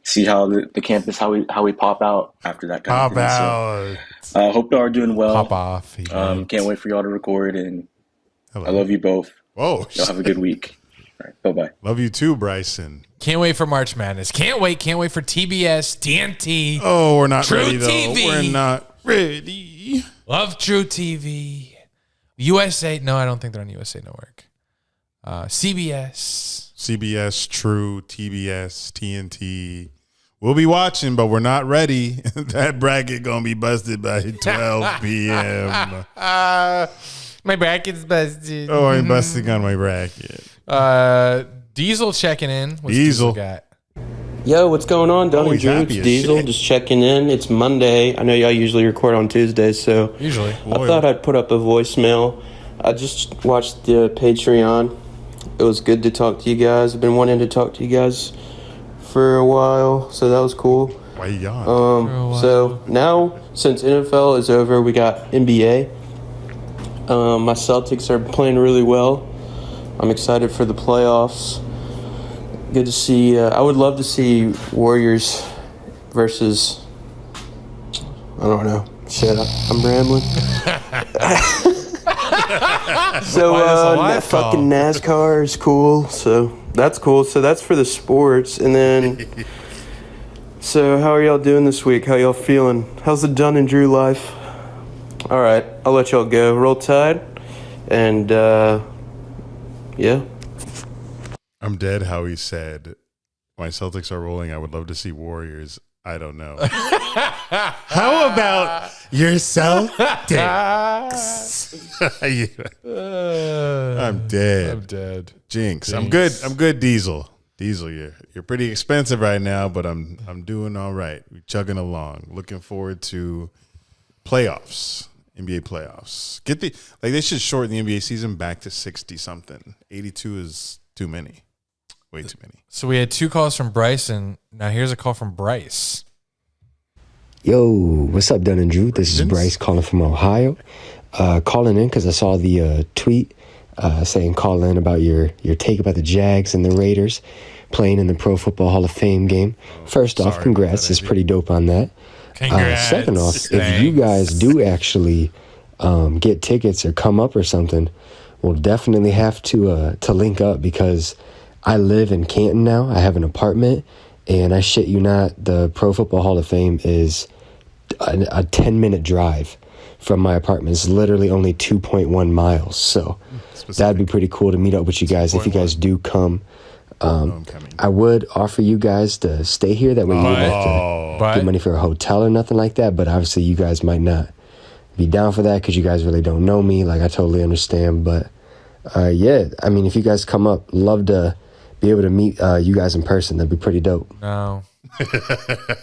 see how the campus how we pop out after that kind of thing. So, hope y'all are doing well. Pop off. Can't wait for y'all to record, and Hello. I love you both. Whoa. Y'all have a good week. All right, bye-bye. Love you too, Bryson. Can't wait for March Madness. Can't wait for TBS, TNT. Oh, we're not True ready, though. TV. We're not ready. Love True TV. USA. No, I don't think they're on USA Network. CBS. True, TBS, TNT. We'll be watching, but we're not ready. That bracket going to be busted by 12 p.m. My bracket's busted. Oh, I'm busting on my bracket. Diesel checking in. What's Diesel got? Yo, what's going on? Dunn and Always Drew, it's happy as Diesel, shit. just checking in. It's Monday. I know y'all usually record on Tuesdays, so Usually. I thought I'd put up a voicemail. I just watched the Patreon. It was good to talk to you guys. I've been wanting to talk to you guys for a while, so that was cool. Why you yawn? So now, since NFL is over, we got NBA. My Celtics are playing really well. I'm excited for the playoffs. Good to see. I would love to see Warriors versus. I don't know. Shit, I'm rambling. So that fucking NASCAR is cool. So that's cool. So that's for the sports, and then. So how are y'all doing this week? How y'all feeling? How's the Dunn and Drew life? All right, I'll let y'all go. Roll Tide, and yeah. I'm dead how he said, my Celtics are rolling. I would love to see Warriors. I don't know. How about your Celtics? I'm dead. Jinx. I'm good. I'm good, Diesel. Diesel, you're pretty expensive right now, but I'm doing all right. We're chugging along. Looking forward to playoffs, NBA playoffs. They should shorten the NBA season back to 60 something. 82 is too many. Way too many. So we had 2 calls from Bryson. Now here's a call from Bryce. Yo, what's up, Dunn and Drew? This is Bryce calling from Ohio. Calling in because I saw the tweet saying call in about your take about the Jags and the Raiders playing in the Pro Football Hall of Fame game. First off, congrats. It's pretty dope on that. Congrats. Second off, if you guys do actually get tickets or come up or something, we'll definitely have to link up because I live in Canton now. I have an apartment, and I shit you not, the Pro Football Hall of Fame is a 10-minute drive from my apartment. It's literally only 2.1 miles. So that'd be pretty cool to meet up with you guys if you guys do come. I would offer you guys to stay here. That way you don't have to get money for a hotel or nothing like that. But obviously you guys might not be down for that because you guys really don't know me. Like, I totally understand. But yeah, I mean, if you guys come up, love to be able to meet you guys in person. That'd be pretty dope. No.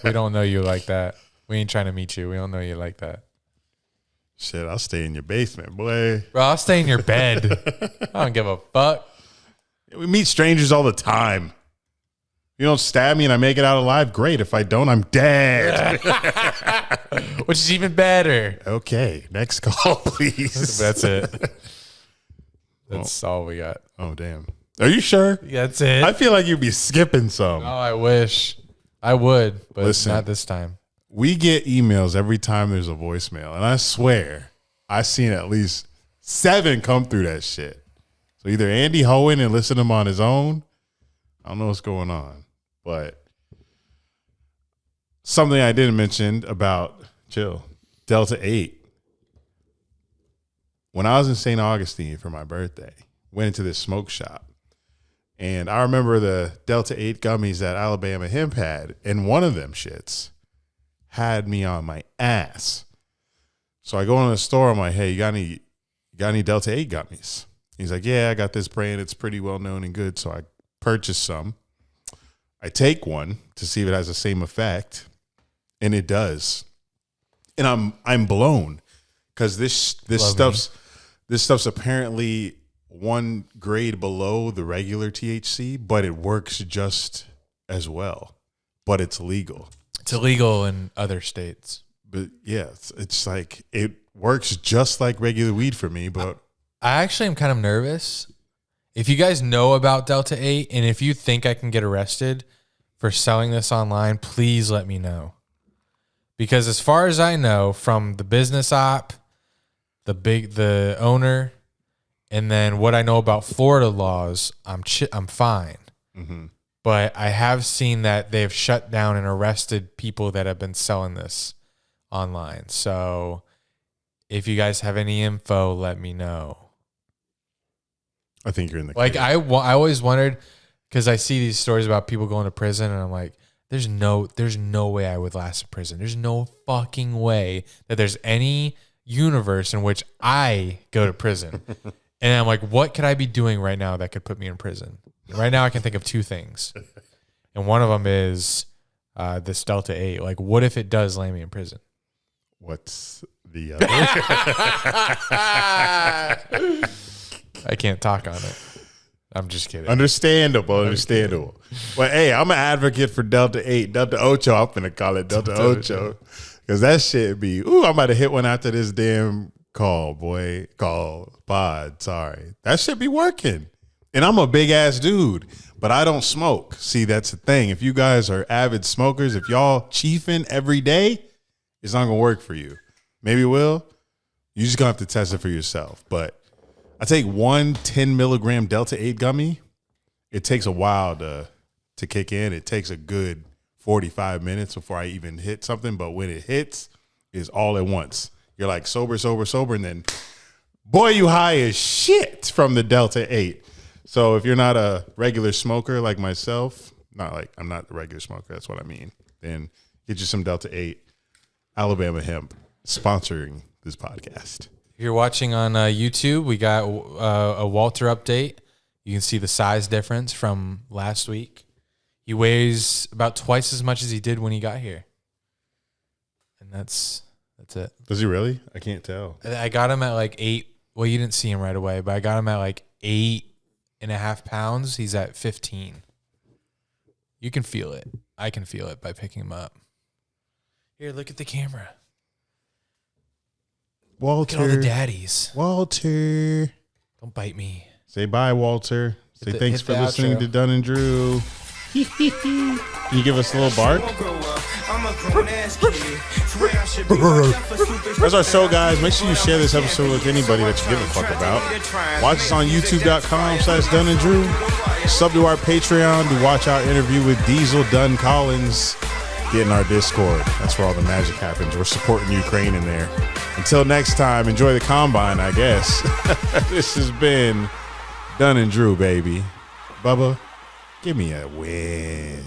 We don't know you like that. We ain't trying to meet you. We don't know you like that. Shit, I'll stay in your basement, boy. Bro, I'll stay in your bed. I don't give a fuck. We meet strangers all the time. You don't stab me and I make it out alive, great. If I don't, I'm dead. Which is even better. Okay, next call, please. That's it. That's all we got. Oh, damn. Are you sure? That's it. I feel like you'd be skipping some. Oh, I wish. I would, but Listen. not this time. We get emails every time there's a voicemail, and I swear I've seen at least 7 come through that shit. So either Andy hoeing and listen to him on his own, I don't know what's going on, but something I didn't mention about Delta 8. When I was in St. Augustine for my birthday, went into this smoke shop, and I remember the Delta 8 gummies that Alabama Hemp had, and one of them shits had me on my ass. So I go in the store. I'm like, hey, you got any Delta 8 gummies? He's like, yeah, I got this brand. It's pretty well known and good. So I purchased some. I take one to see if it has the same effect, and it does. And I'm blown because this stuff's apparently one grade below the regular THC, but it works just as well. But it's legal. It's illegal in other states. But yeah, it's like it works just like regular weed for me. But I actually am kind of nervous. If you guys know about Delta 8 and if you think I can get arrested for selling this online, please let me know. Because as far as I know, from the business op, the owner, and then what I know about Florida laws, I'm fine. Mm-hmm. But I have seen that they've shut down and arrested people that have been selling this online. So if you guys have any info, let me know. I think you're in the like I always wondered, because I see these stories about people going to prison, and I'm like, there's no way I would last in prison. There's no fucking way that there's any universe in which I go to prison. And I'm like, what could I be doing right now that could put me in prison? Right now I can think of two things. And one of them is this Delta 8. Like, what if it does land me in prison? What's the other? I can't talk on it. I'm just kidding. Understandable. But hey, I'm an advocate for Delta 8. Delta Ocho, I'm finna call it Delta Ocho. Because that shit be, I'm about to hit one after this damn call pod. Sorry. That shit be working. And I'm a big ass dude, but I don't smoke. See, that's the thing. If you guys are avid smokers, if y'all chiefing every day, it's not going to work for you. Maybe it will. You just going to have to test it for yourself. But I take one 10 milligram Delta 8 gummy. It takes a while to kick in. It takes a good 45 minutes before I even hit something. But when it hits, it's all at once. You're like sober. And then, boy, you high as shit from the Delta 8. So if you're not a regular smoker like myself, I'm not a regular smoker, that's what I mean, then get you some Delta 8. Alabama Hemp sponsoring this podcast. If you're watching on YouTube, we got a Walter update. You can see the size difference from last week. He weighs about twice as much as he did when he got here. And that's it. Does he really? I can't tell. I got him at like 8. Well, you didn't see him right away, but I got him at like 8.5 pounds. He's at 15. You can feel it. I can feel it by picking him up. Here, look at the camera. Walter. Look at all the daddies. Walter. Don't bite me. Say bye, Walter. Say thanks for listening to Dunn and Drew. Can you give us a little bark? That's our show, guys. Make sure you share this episode with anybody that you give a fuck about. Watch us on youtube.com/Dunn and Drew. Sub to our Patreon to watch our interview with Diesel Dunn Collins. Get in our Discord. That's where all the magic happens. We're supporting Ukraine in there. Until next time, enjoy the combine, I guess. This has been Dunn and Drew, baby. Bubba, give me a win.